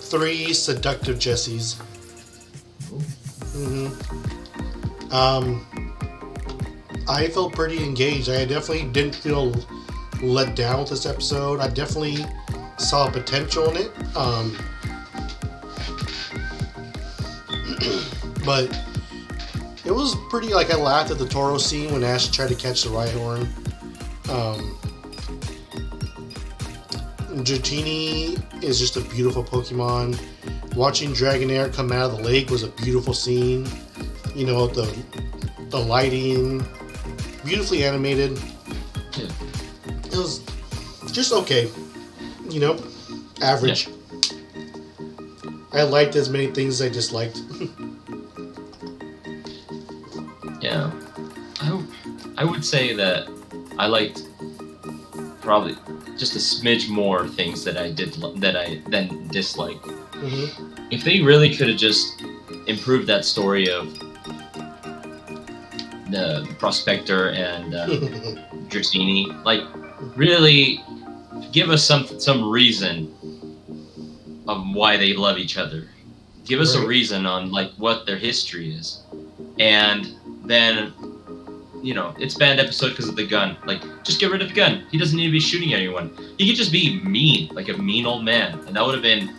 3 seductive Jessies. Mm-hmm. I felt pretty engaged. I definitely didn't feel let down with this episode. I definitely saw potential in it. But it was pretty, like, I laughed at the Toro scene when Ash tried to catch the Rhyhorn. Dratini is just a beautiful Pokemon. Watching Dragonair come out of the lake was a beautiful scene. You know, the lighting, beautifully animated. Yeah. It was just okay. You know, average. Yeah. I liked as many things as I disliked. Yeah, I would say that I liked probably just a smidge more things that I then disliked. Mm-hmm. If they really could have just improved that story of the Prospector and Dratini, like really give us some reason of why they love each other. Give us a reason on like what their history is, and then, you know, it's banned episode because of the gun. Like, just get rid of the gun. He doesn't need to be shooting anyone. He could just be mean, like a mean old man, and that would have been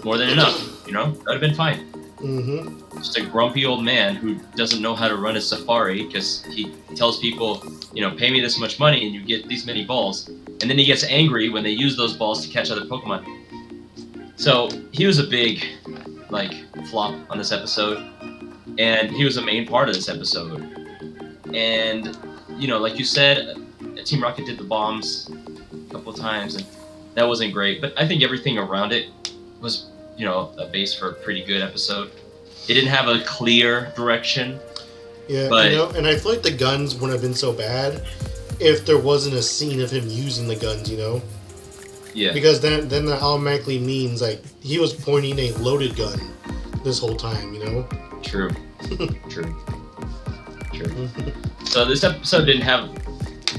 more than enough. You know, that would have been fine. Mm-hmm. Just a grumpy old man who doesn't know how to run a safari because he tells people, you know, pay me this much money and you get these many balls, and then he gets angry when they use those balls to catch other Pokemon. So he was a big, like, flop on this episode. And he was a main part of this episode. And, you know, like you said, Team Rocket did the bombs a couple of times, and that wasn't great. But I think everything around it was, you know, a base for a pretty good episode. It didn't have a clear direction. Yeah, but, you know, and I feel like the guns wouldn't have been so bad if there wasn't a scene of him using the guns, you know? Yeah. Because then that automatically means, like, he was pointing a loaded gun this whole time, you know? True. True. So this episode didn't have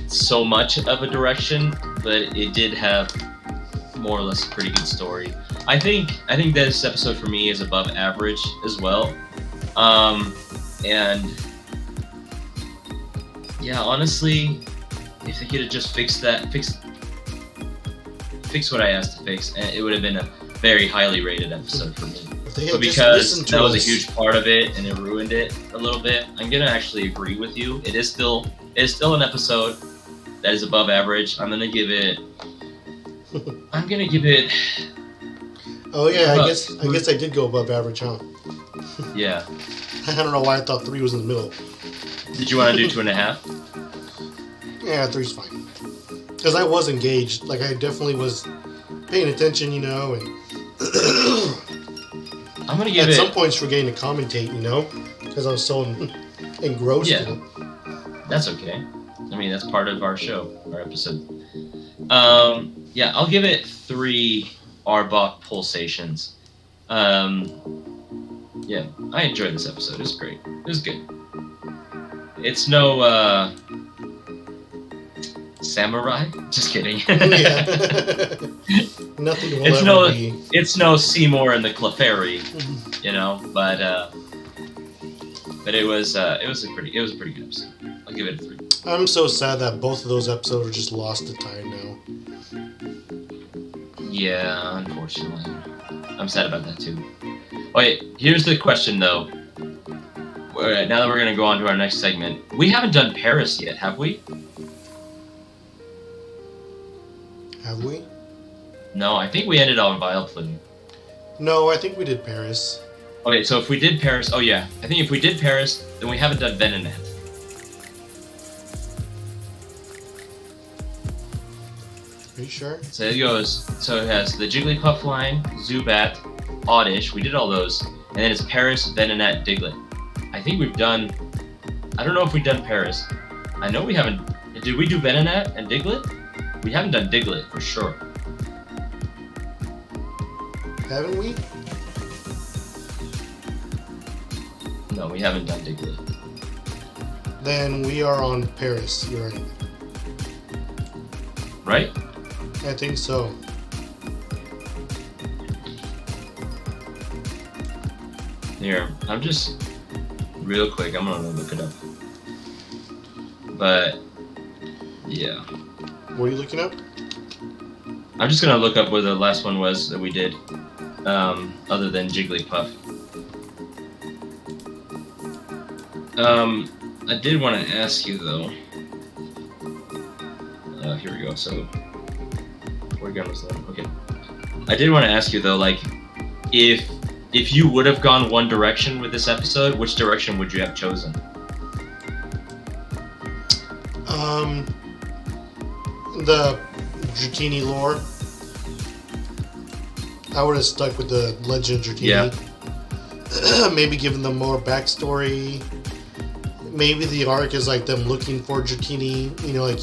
so much of a direction, but it did have more or less a pretty good story. I think this episode for me is above average as well. And yeah, honestly, if they could have just fixed what I asked to fix, it would have been a very highly rated episode for me. But because that was a huge part of it and it ruined it a little bit, I'm gonna actually agree with you. It is still an episode that is above average. I'm gonna give it. Oh yeah, I guess I did go above average, huh? Yeah. I don't know why I thought 3 was in the middle. Did you want to do 2.5? Yeah, 3's fine. Because I was engaged. Like, I definitely was paying attention, you know, and I'm gonna give it. At some points, forgetting to commentate, you know, because I was so engrossed in it. That's okay. I mean, that's part of our show, our episode. Yeah, I'll give it 3 Arbok pulsations. Yeah, I enjoyed this episode. It was great. It was good. It's no samurai. Just kidding. Yeah. Nothing will ever be. It's no Seymour and the Clefairy, you know. But it was a pretty good episode. I'll give it a 3. I'm so sad that both of those episodes are just lost to time now. Yeah, unfortunately. I'm sad about that too. Wait, here's the question though. Alright, now that we're gonna go on to our next segment, we haven't done Paris yet, have we? Have we? No, I think we ended on Vileplume. No, I think we did Paris. Okay, so if we did Paris, oh yeah, I think if we did Paris, then we haven't done Venonat. Are you sure? So it goes, so it has the Jigglypuff line, Zubat, Oddish, we did all those, and then it's Paris, Venonat, Diglett. I think we've done, I don't know if we've done Paris. I know we haven't, did we do Venonat and Diglett? We haven't done Diglett, for sure. Haven't we? No, we haven't done Diglett. Then we are on Paris, you're right. Right? I think so. Here, I'm just, real quick, I'm gonna look it up. But, yeah. What are you looking up? I'm just gonna look up where the last one was that we did, other than Jigglypuff. I did want to ask you though. Here we go. So, where was that? Okay. I did want to ask you though, like, if you would have gone one direction with this episode, which direction would you have chosen? The Dratini lore. I would have stuck with the Legend of Dratini. Yeah. Maybe giving them more backstory. Maybe the arc is like them looking for Dratini. You know, like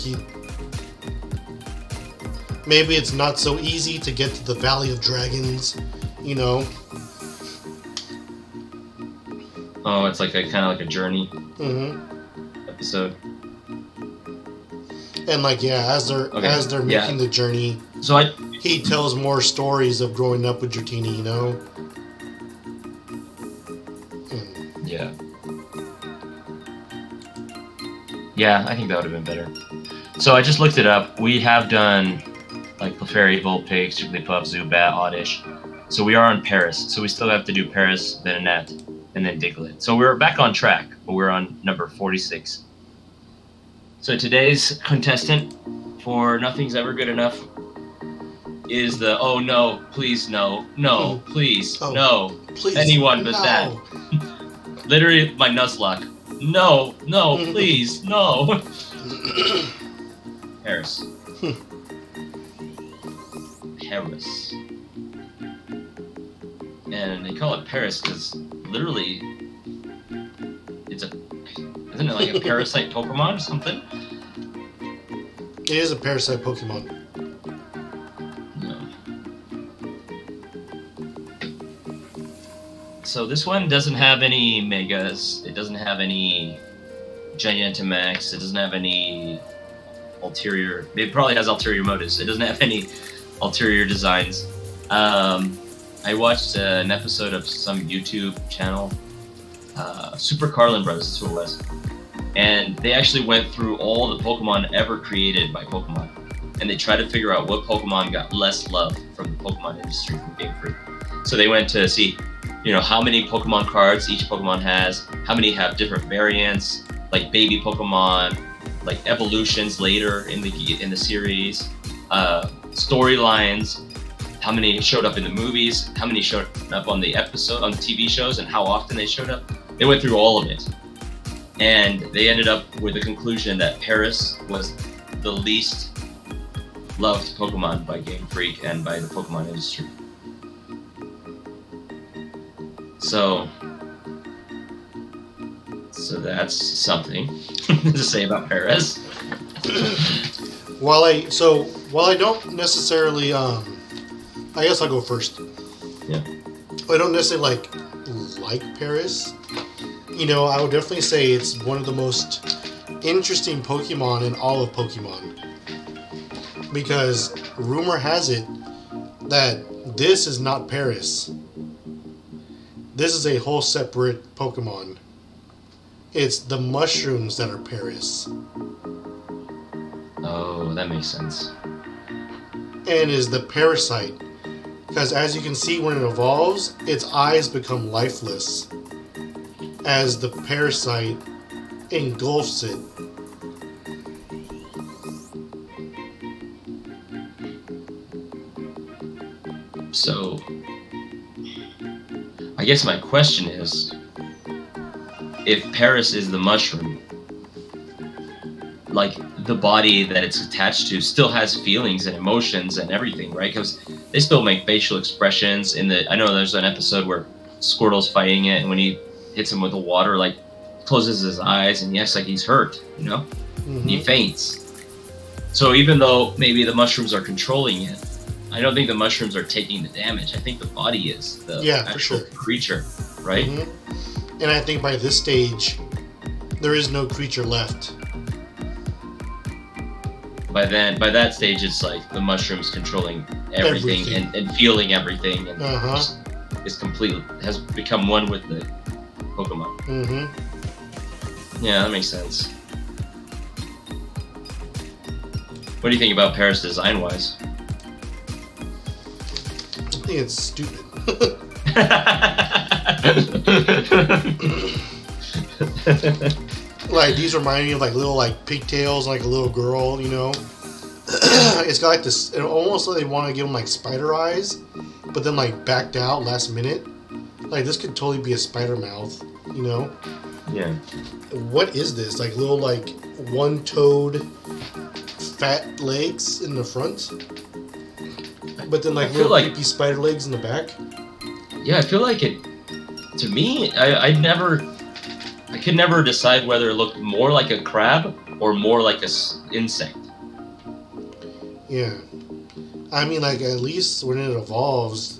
maybe it's not so easy to get to the Valley of Dragons. You know. Oh, it's like a kind of like a journey episode. And like as they're making the journey, so he tells more stories of growing up with Dratini, you know. Yeah. Yeah, I think that would have been better. So I just looked it up. We have done like Clefairy, Vulpix, Jigglypuff, Zubat, Oddish. So we are on Paris. So we still have to do Paris, then Annette, and then Diglett. So we're back on track, but we're on number 46. So today's contestant for Nothing's Ever Good Enough is the oh no, please no, no, please, no, please, anyone but that. Literally my Nuzlocke. No, no, please, no. Paris. Paris. And they call it Paris because literally isn't it like a parasite Pokemon or something? It is a parasite Pokemon. No. So this one doesn't have any Megas. It doesn't have any Gigantamax. It doesn't have any ulterior. It probably has ulterior motives. It doesn't have any ulterior designs. I watched an episode of some YouTube channel. Super Carlin Brothers, that's who it was. And they actually went through all the Pokemon ever created by Pokemon. And they tried to figure out what Pokemon got less love from the Pokemon industry from Game Freak. So they went to see, how many Pokemon cards each Pokemon has, how many have different variants, like baby Pokemon, like evolutions later in the series, storylines, how many showed up in the movies, how many showed up on the TV shows, and how often they showed up. They went through all of it. And they ended up with the conclusion that Paris was the least loved Pokemon by Game Freak and by the Pokemon industry. So that's something to say about Paris. While I don't necessarily, I guess I'll go first. Yeah. I don't necessarily like Paris. I would definitely say it's one of the most interesting Pokemon in all of Pokemon. Because rumor has it that this is not Paris. This is a whole separate Pokemon. It's the mushrooms that are Paris. Oh, that makes sense. And is the parasite. Because as you can see, when it evolves, its eyes become lifeless. As the parasite engulfs it. So, I guess my question is, if Paris is the mushroom, like the body that it's attached to still has feelings and emotions and everything, right? Because they still make facial expressions. I know there's an episode where Squirtle's fighting it, and when he hits him with the water, closes his eyes and he acts like he's hurt, And he faints. So even though maybe the mushrooms are controlling it, I don't think the mushrooms are taking the damage. I think the body is the actual creature, right? Mm-hmm. And I think by this stage, there is no creature left. By that stage, it's like the mushrooms controlling everything. And feeling everything, and has become one with the Pokemon. Mm-hmm. Yeah, that makes sense. What do you think about Paris design-wise? I think it's stupid. Like these remind me of like little like pigtails, like a little girl, you know. It's got like this. It almost like they want to give them like spider eyes, but then like backed out last minute. Like this could totally be a spider mouth, you know. Yeah. What is this? Like little like one-toed fat legs in the front, but then like I feel little like- creepy spider legs in the back. Yeah, I feel like it. To me, I could never decide whether it looked more like a crab or more like a insect. Yeah, I mean like at least when it evolves,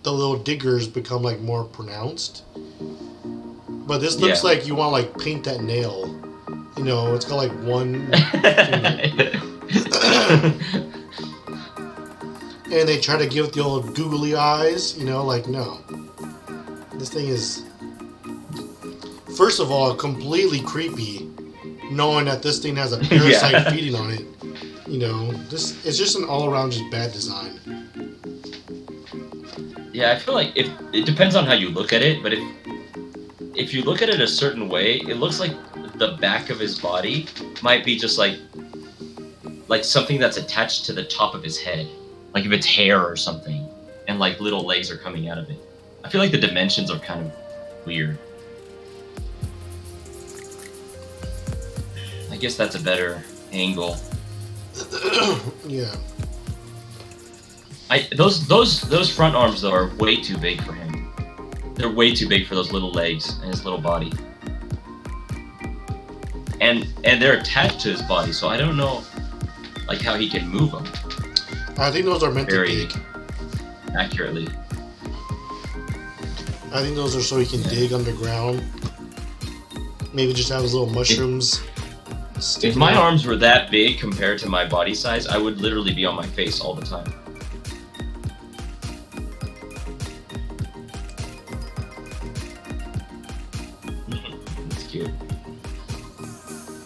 the little diggers become like more pronounced. But this looks Yeah. like you want to like paint that nail. You know, it's got like one. And they try to give it the old googly eyes, you know, like, no. This thing is, first of all, completely creepy, knowing that this thing has a parasite Yeah. feeding on it. You know, it's just an all-around just bad design. Yeah, I feel like it depends on how you look at it, but if you look at it a certain way, it looks like the back of his body might be just like something that's attached to the top of his head. Like if it's hair or something, and like little legs are coming out of it. I feel like the dimensions are kind of weird. I guess that's a better angle. Yeah. Those front arms though are way too big for him. They're way too big for those little legs and his little body. And they're attached to his body, so I don't know like how he can move them I think those are meant Very- to dig. accurately. I think those are so he can dig underground. Maybe just have his little mushrooms. If sticking my out. arms were that big compared to my body size, I would literally be on my face all the time. That's cute.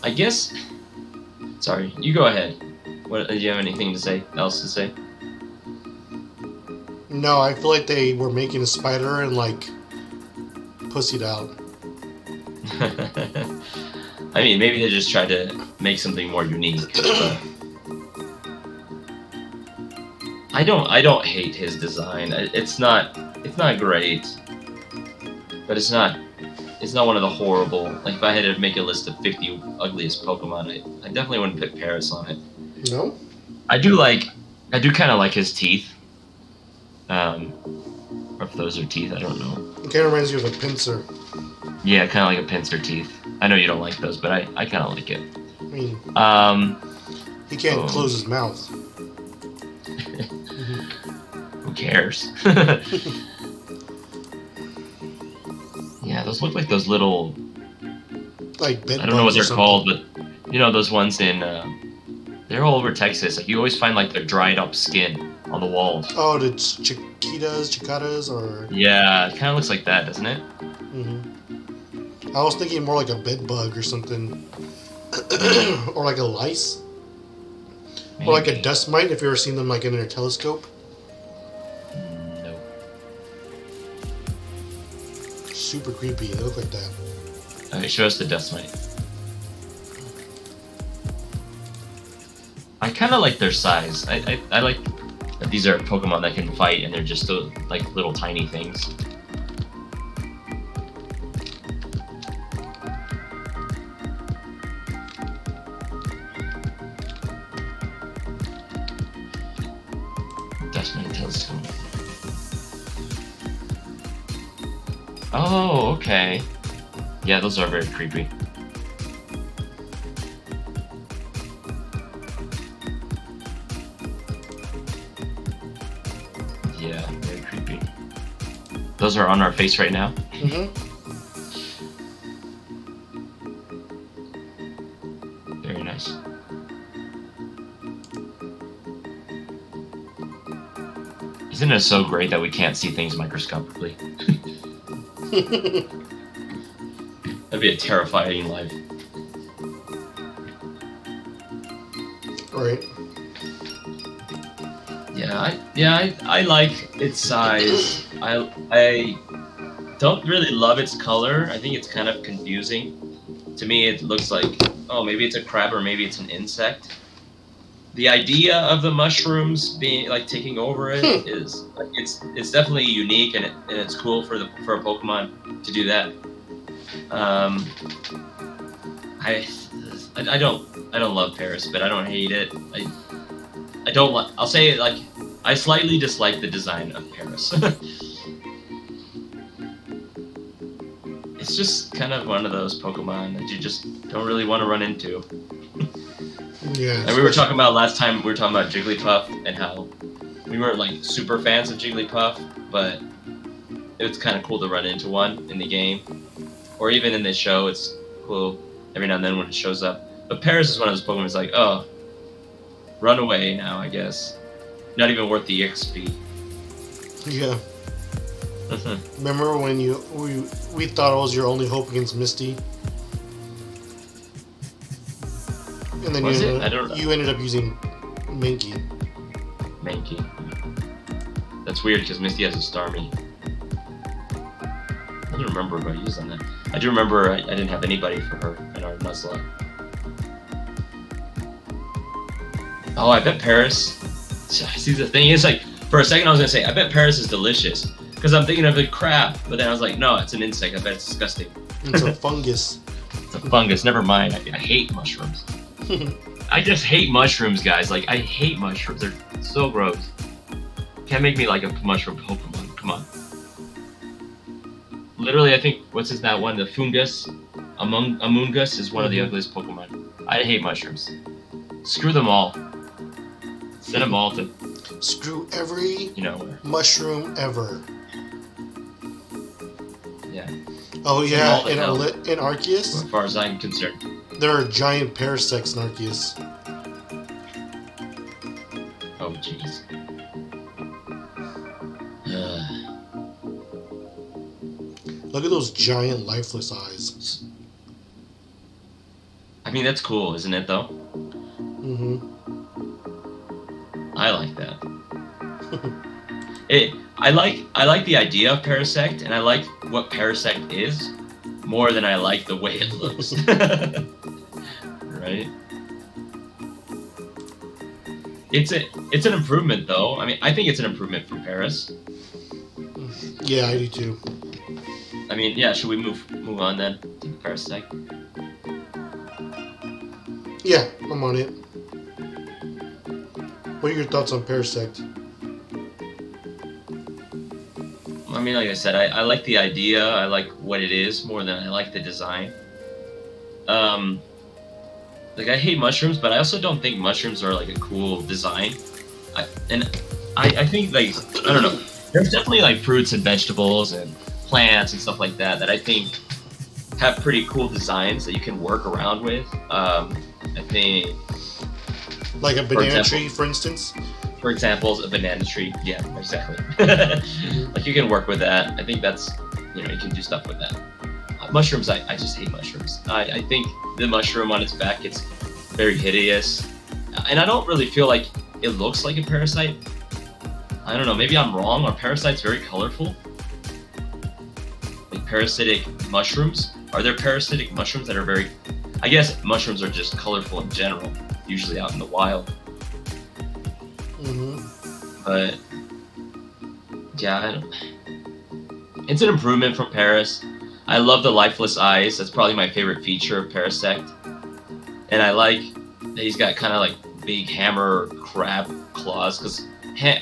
I guess. Sorry, you go ahead. What did you have anything to say? Else to say? No, I feel like they were making a spider and like pussied out. I mean, maybe they just tried to make something more unique. But I don't hate his design. It's not great, but it's not one of the horrible. Like if I had to make a list of 50 ugliest Pokemon, I definitely wouldn't put Paris on it. No? I do kind of like his teeth. Or if those are teeth, I don't know. It kind of reminds you of a pincer. Yeah, kind of like a pincer teeth. I know you don't like those, but I kind of like it. I mean, he can't Oh. close his mouth. Who cares? Yeah, those look like those little. Like bed I don't know what bugs or they're called, something. but you know those ones in. They're all over Texas. Like you always find like their dried up skin on the walls. Oh, the cicadas, or... Yeah, it kind of looks like that, doesn't it? Mm-hmm. I was thinking more like a bed bug or something. Or like a lice. Or like a Maybe. dust mite, if you ever seen them like in a telescope. No. Super creepy. They look like that. Okay, show us the dust mite. I kind of like their size. I like that these are Pokemon that can fight and they're just like little tiny things. Dust mite telescope. Oh, okay. Yeah, those are very creepy. Yeah, very creepy. Those are on our face right now. Mm-hmm. Very nice. Isn't it so great that we can't see things microscopically? That'd be a terrifying life. Right. I like its size. I don't really love its color. I think it's kind of confusing. To me, it looks like, oh, maybe it's a crab or maybe it's an insect. The idea of the mushrooms being like taking over it is like, it's definitely unique and it's cool for a Pokemon to do that. I don't love Paris, but I don't hate it. I don't like. I'll say it like I slightly dislike the design of Paris. It's just kind of one of those Pokemon that you just don't really want to run into. Yeah. And we were talking about last time. We were talking about Jigglypuff and how we weren't like super fans of Jigglypuff, but it's kind of cool to run into one in the game, or even in the show. It's cool every now and then when it shows up. But Paris is one of those Pokemon that's like, oh, run away now, I guess. Not even worth the XP. Yeah. Remember when we thought it was your only hope against Misty? And then you ended up using Mankey. Mankey. That's weird because Misty has a Starmie. I don't remember what I used on that. I do remember I didn't have anybody for her in our Nuzlocke. Oh, I bet Paris. See, the thing is, like, for a second I was gonna say, I bet Paris is delicious because I'm thinking of a crab, but then I was like, no, it's an insect. I bet it's disgusting. It's a fungus. It's a fungus. Never mind. I hate mushrooms. I just hate mushrooms, guys. Like, I hate mushrooms. They're so gross. Can't make me like a mushroom Pokemon. Come on. Literally, I think what's his that one? The Fungus, Amoongus is one of the ugliest Pokemon. I hate mushrooms. Screw them all. Send them all to. Screw every where. mushroom ever. Yeah. Oh yeah, in Arceus. As far as I'm concerned. There are giant parasects in Arceus. Oh jeez. Look at those giant lifeless eyes. I mean, that's cool, isn't it, though? Mm-hmm. I like that. I like the idea of Parasect, and I like what Parasect is more than I like the way it looks. Right? It's an improvement, though. I mean, I think it's an improvement from Paris. Yeah, I do too. I mean, yeah. Should we move on then to the Parasect? Yeah, I'm on it. What are your thoughts on Parasect? I mean, like I said, I like the idea. I like what it is more than I like the design. Like, I hate mushrooms, but I also don't think mushrooms are like a cool design. I think, like, I don't know. There's definitely like fruits and vegetables and plants and stuff like that I think have pretty cool designs that you can work around with. I think like a banana tree, for instance. For example, a banana tree. Yeah, exactly. Like, you can work with that. I think that's you can do stuff with that. Mushrooms, I just hate mushrooms. I think the mushroom on its back, it's very hideous, and I don't really feel like it looks like a parasite. I don't know. Maybe I'm wrong. Are parasites very colorful? Like parasitic mushrooms? Are there parasitic mushrooms that are very... I guess mushrooms are just colorful in general, usually out in the wild. Mm-hmm. But yeah, it's an improvement from Paris. I love the lifeless eyes. That's probably my favorite feature of Parasect. And I like that he's got kind of like big hammer crab claws,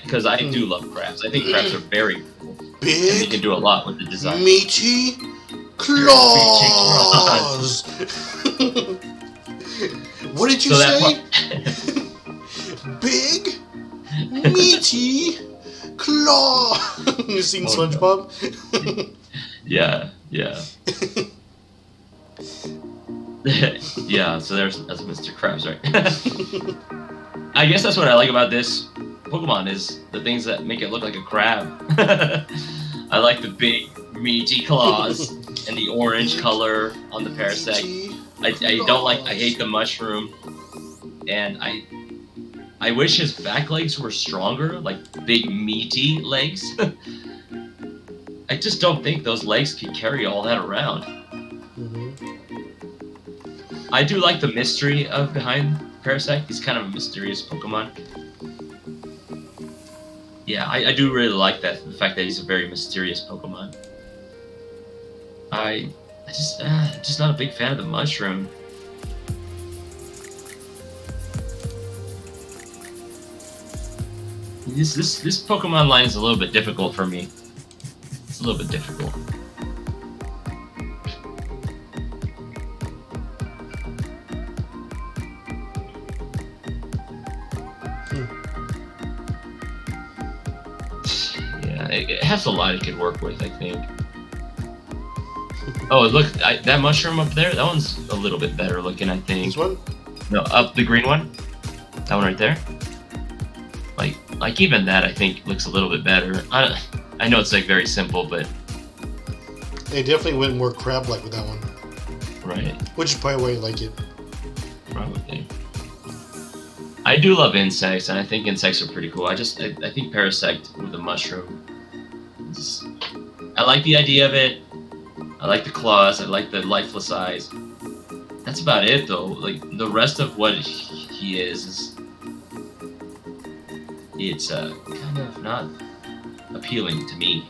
because I do love crabs. I think crabs are very cool. Big, and they can do a lot with the design. Meaty claws. What did you say? Big, meaty claw. You seen SpongeBob? Yeah. Yeah, so that's Mr. Krabs, right? I guess that's what I like about this Pokemon, is the things that make it look like a crab. I like the big, meaty claws and the orange color on the Parasect. I hate the mushroom, and I wish his back legs were stronger, like big meaty legs. I just don't think those legs can carry all that around. Mm-hmm. I do like the mystery of behind Parasect. He's kind of a mysterious Pokemon. Yeah, I do really like that, the fact that he's a very mysterious Pokemon. I'm just not a big fan of the mushroom. This Pokemon line is a little bit difficult for me. It's a little bit difficult. Yeah, it has a lot it could work with, I think. Oh, look, that mushroom up there, that one's a little bit better looking, I think. This one? No, up the green one. That one right there. Like even that, I think, looks a little bit better. I know it's like very simple, but They definitely went more crab-like with that one. right, Which is probably why you like it. probably. I do love insects, and I think insects are pretty cool. I think Parasect with the mushroom. I like the idea of it. I like the claws. I like the lifeless eyes. That's about it, though. Like the rest of what he is it's kind of not appealing to me.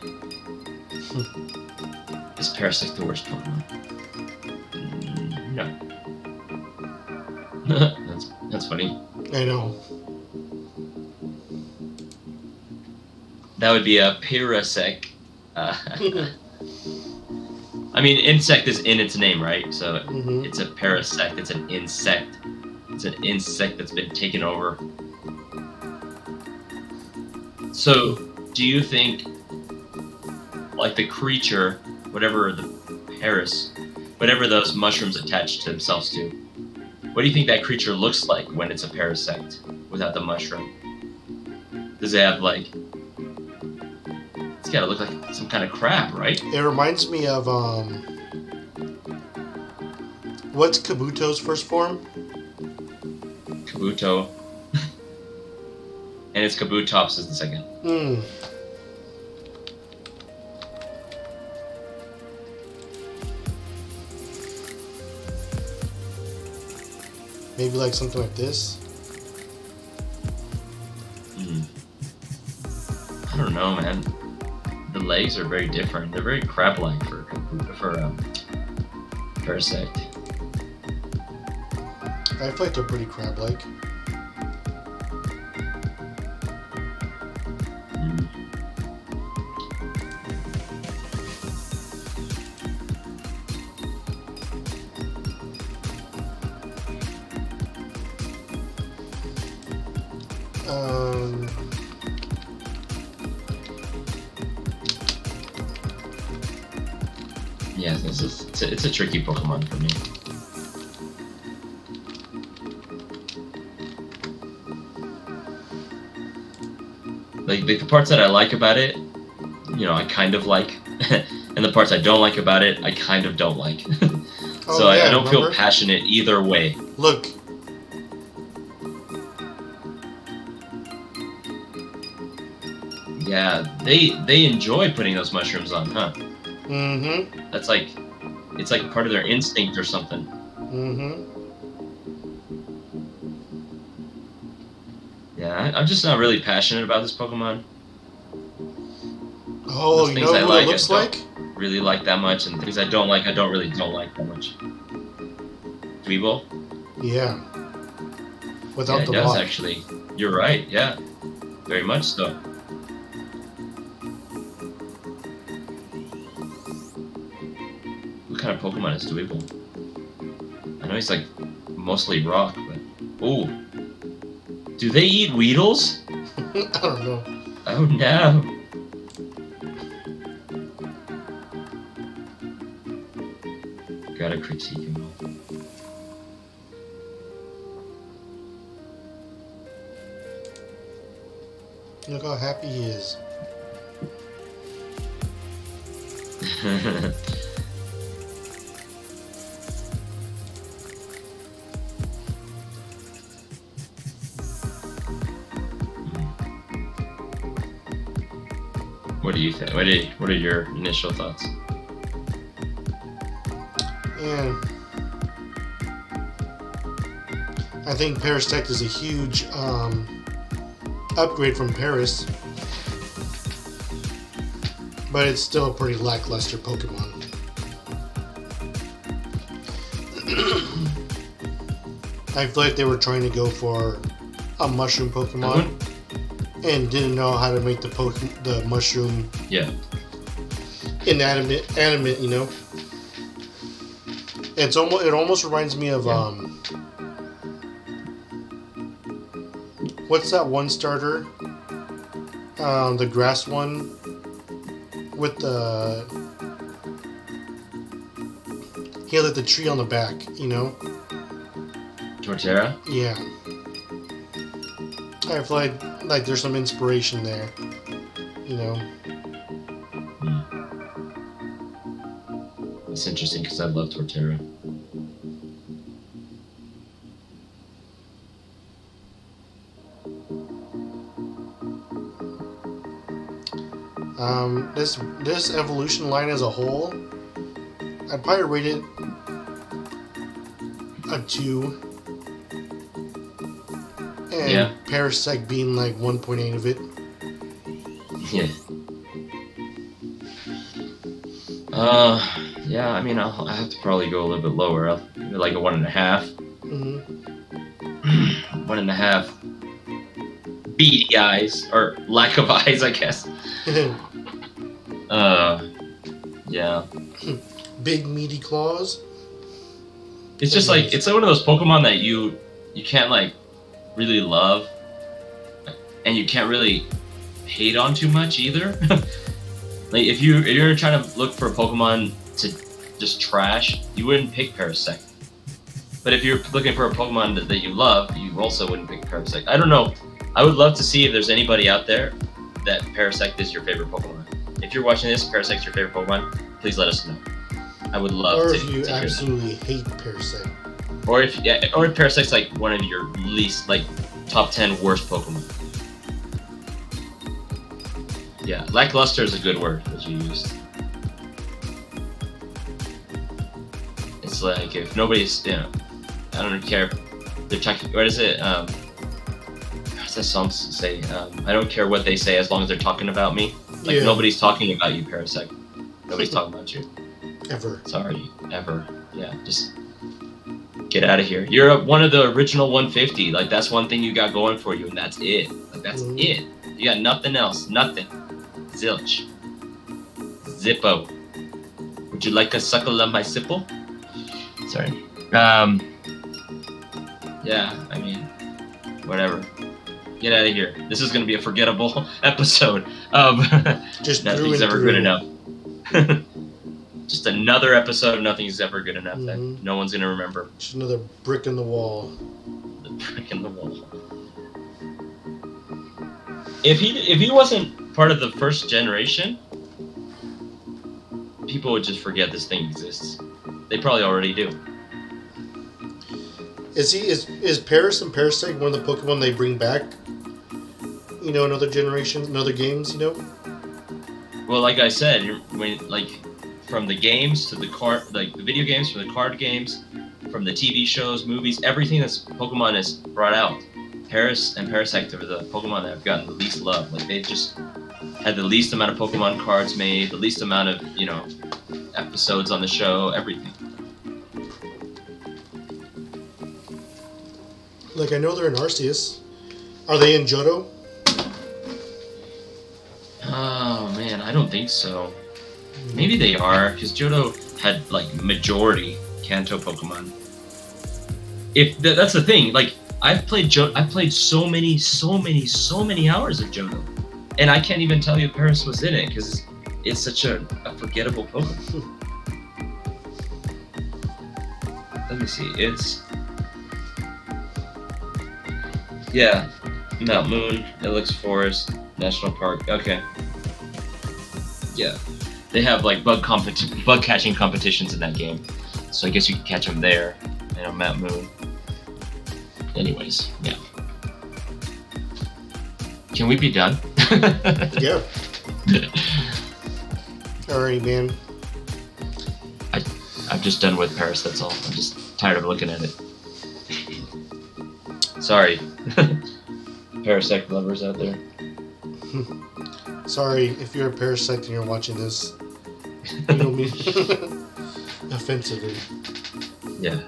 Is Parasect the worst Pokemon? No. That's funny. I know. That would be a Parasect. I mean, insect is in its name, right? So Mm-hmm. it's a parasect. It's an insect. It's an insect that's been taken over. So, do you think, like the creature, whatever those mushrooms attach to themselves to, what do you think that creature looks like when it's a parasect without the mushroom? Does it have like? It's gotta look like some kind of crab, right? It reminds me of what's Kabuto's first form? Kabuto. And it's Kabutops is the second. Hmm. Maybe like something like this. I don't know, man. The legs are very different. They're very crab-like for Parasect. I feel like they're pretty crab-like. Yeah, it's a tricky Pokemon for me. Like the parts that I like about it, I kind of like, and the parts I don't like about it, I kind of don't like. So Oh, yeah, I don't feel remember? passionate either way. Look. Yeah, they enjoy putting those mushrooms on, huh? Mm-hmm. That's like, it's like part of their instinct or something. Mm-hmm. Yeah, I'm just not really passionate about this Pokemon. Oh, Those you things know I who like, it looks I like? don't really like that much, and things I don't like, I don't really don't like that much. Dweeble? Yeah. Without Yeah, it the does block. actually. You're right, yeah. Very much so. What kind of Pokemon is Dweeble? I know he's like mostly rock, but... Ooh. Do they eat Weedles? I don't know. Oh no. Gotta critique him. Look how happy he is. What do you think? What are your initial thoughts? Yeah. I think Parasect is a huge upgrade from Paris, but it's still a pretty lackluster Pokemon. I feel like they were trying to go for a mushroom Pokemon and didn't know how to make the mushroom animate, you know. It almost reminds me of what's that one starter? The grass one with the he had like the tree on the back, you know. Torterra? Yeah. I feel like there's some inspiration there, you know. It's interesting because I love Torterra. This evolution line as a whole, I'd probably rate it a 2. And Parasect being like 1.8 of it. Yeah. Yeah, I mean, I have to probably go a little bit lower. Like a 1.5. Mm-hmm. 1.5 beady eyes, or lack of eyes, I guess. Yeah. Big meaty claws. It's just like, it's one of those Pokemon that you can't like really love, and you can't really hate on too much either. Like if you're trying to look for a Pokemon to just trash, you wouldn't pick Parasect. But if you're looking for a Pokemon that you love, you also wouldn't pick Parasect. I don't know. I would love to see if there's anybody out there that Parasect is your favorite Pokemon. If you're watching this, Parasect's your favorite Pokemon, please let us know. I would love to. Or if you absolutely hate Parasect. Or if Parasect's like one of your least, like, top 10 worst Pokemon. Yeah, lackluster is a good word that you used. It's like if nobody's, I don't care if they're talking. What is it? What's that song say? I don't care what they say as long as they're talking about me. Like nobody's talking about you, Parasect. Nobody's talking about you. Ever. Sorry, ever. Yeah, just get out of here. You're one of the original 150. Like that's one thing you got going for you, and that's it. Like that's it. You got nothing else. Nothing. Zilch. Zippo. Would you like a suckle on my sipple? Sorry. Yeah, I mean, whatever. Get out of here. This is gonna be a forgettable episode of just Nothing's Ever Good Enough. Just another episode of Nothing's Ever Good Enough that no one's gonna remember. Just another brick in the wall. The brick in the wall. If he wasn't part of the first generation, people would just forget this thing exists. They probably already do. Is Paris and Parasect one of the Pokemon they bring back? You know, in other generations, in other games, you know? Well, like I said, from the games to the card, like the video games, from the card games, from the TV shows, movies, everything that's Pokemon has brought out, Paris and Parasect are the Pokemon that have gotten the least love. Like they've just had the least amount of Pokemon cards made, the least amount of, episodes on the show, everything. Like I know they're in Arceus. Are they in Johto? Oh man, I don't think so. Maybe they are, because Johto had like majority Kanto Pokemon. That's the thing. Like I've played so many hours of Johto, and I can't even tell you if Paris was in it because it's such a forgettable Pokemon. Let me see. It's Mount Moon, Ilex Forest, National Park. Okay. Yeah. They have like bug catching competitions in that game, so I guess you can catch them there. Mount Moon. Anyways, yeah. Can we be done? Yeah. Alright, man. I'm just done with Paris, that's all. I'm just tired of looking at it. Sorry. Parasect lovers out there. Sorry if you're a parasite and you're watching this. You don't mean offensively. Yeah.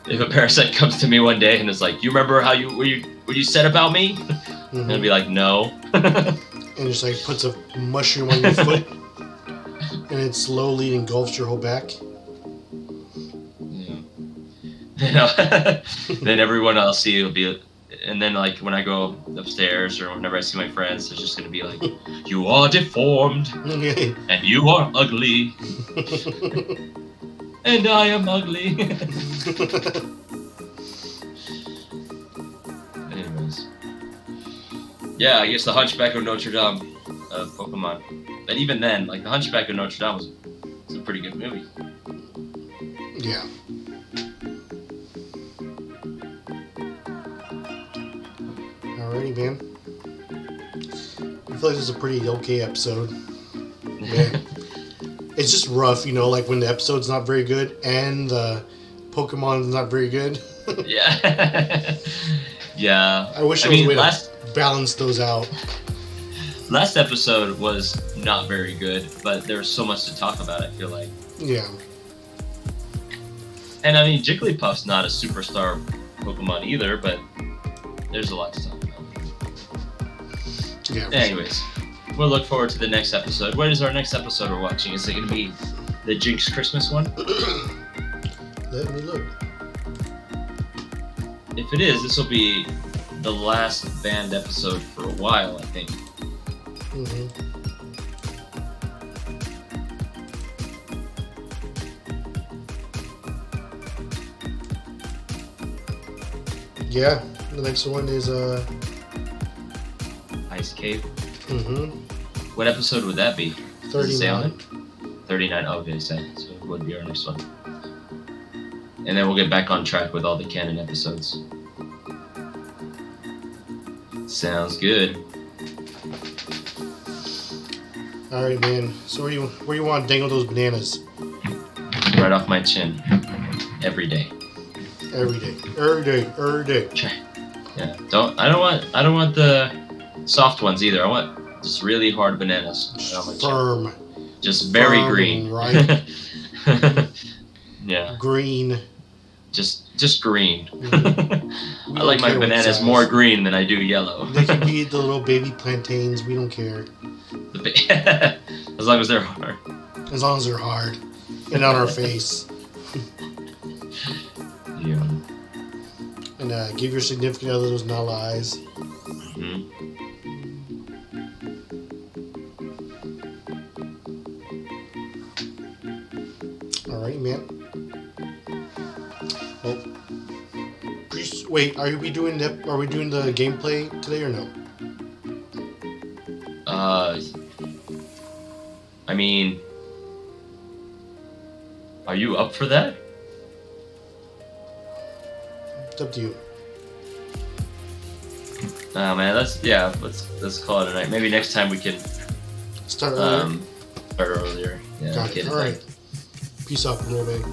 If a parasite comes to me one day and is like, "You remember how what you said about me?" Mm-hmm. I'd be like, "No." And just like puts a mushroom on your foot, and it slowly engulfs your whole back. Yeah. Then everyone I'll see will be, and then like when I go upstairs or whenever I see my friends, it's just gonna be like, "You are deformed, and you are ugly." And I am ugly. Anyways. Yeah, I guess the Hunchback of Notre Dame of Pokemon. But even then, like the Hunchback of Notre Dame was a pretty good movie. Yeah. Alrighty, man. I feel like this is a pretty okay episode. Man. It's just rough, you know, like when the episode's not very good and the Pokemon's not very good. Yeah. Yeah. I wish there was a way to balance those out. Last episode was not very good, but there was so much to talk about, I feel like. Yeah. And I mean, Jigglypuff's not a superstar Pokemon either, but there's a lot to talk about. Yeah. Anyways. We'll look forward to the next episode. What is our next episode we're watching? Is it going to be the Jinx Christmas one? Let me look. If it is, this will be the last banned episode for a while, I think. Mm-hmm. Yeah, the next one is Ice Cave. Mm-hmm. What episode would that be? 39. Does it say on it? 39. Okay, so it would be our next one. And then we'll get back on track with all the canon episodes. Sounds good. All right, man. So where you want to dangle those bananas? Right off my chin. Every day. Every day. Every day. Every day. Yeah. I don't want the soft ones either. I want just really hard bananas. Firm. Just very Firm, green. Right. Yeah. Green. Just green. Mm-hmm. I like my bananas more green than I do yellow. They can be the little baby plantains. We don't care. As long as they're hard. As long as they're hard. And on our face. Yeah. And give your significant other those null eyes. Mm-hmm. Alright, man. Well, wait, are we doing the gameplay today or no? I mean, are you up for that? It's up to you. Oh man, let's call it a night. Maybe next time we can start earlier. Start earlier. Yeah. Got it. All right. Peace out, little man.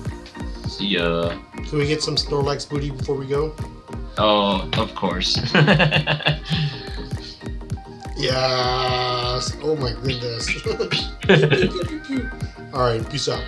See ya. Can we get some Snorlax booty before we go? Oh, of course. Yes. Oh my goodness. All right. Peace out.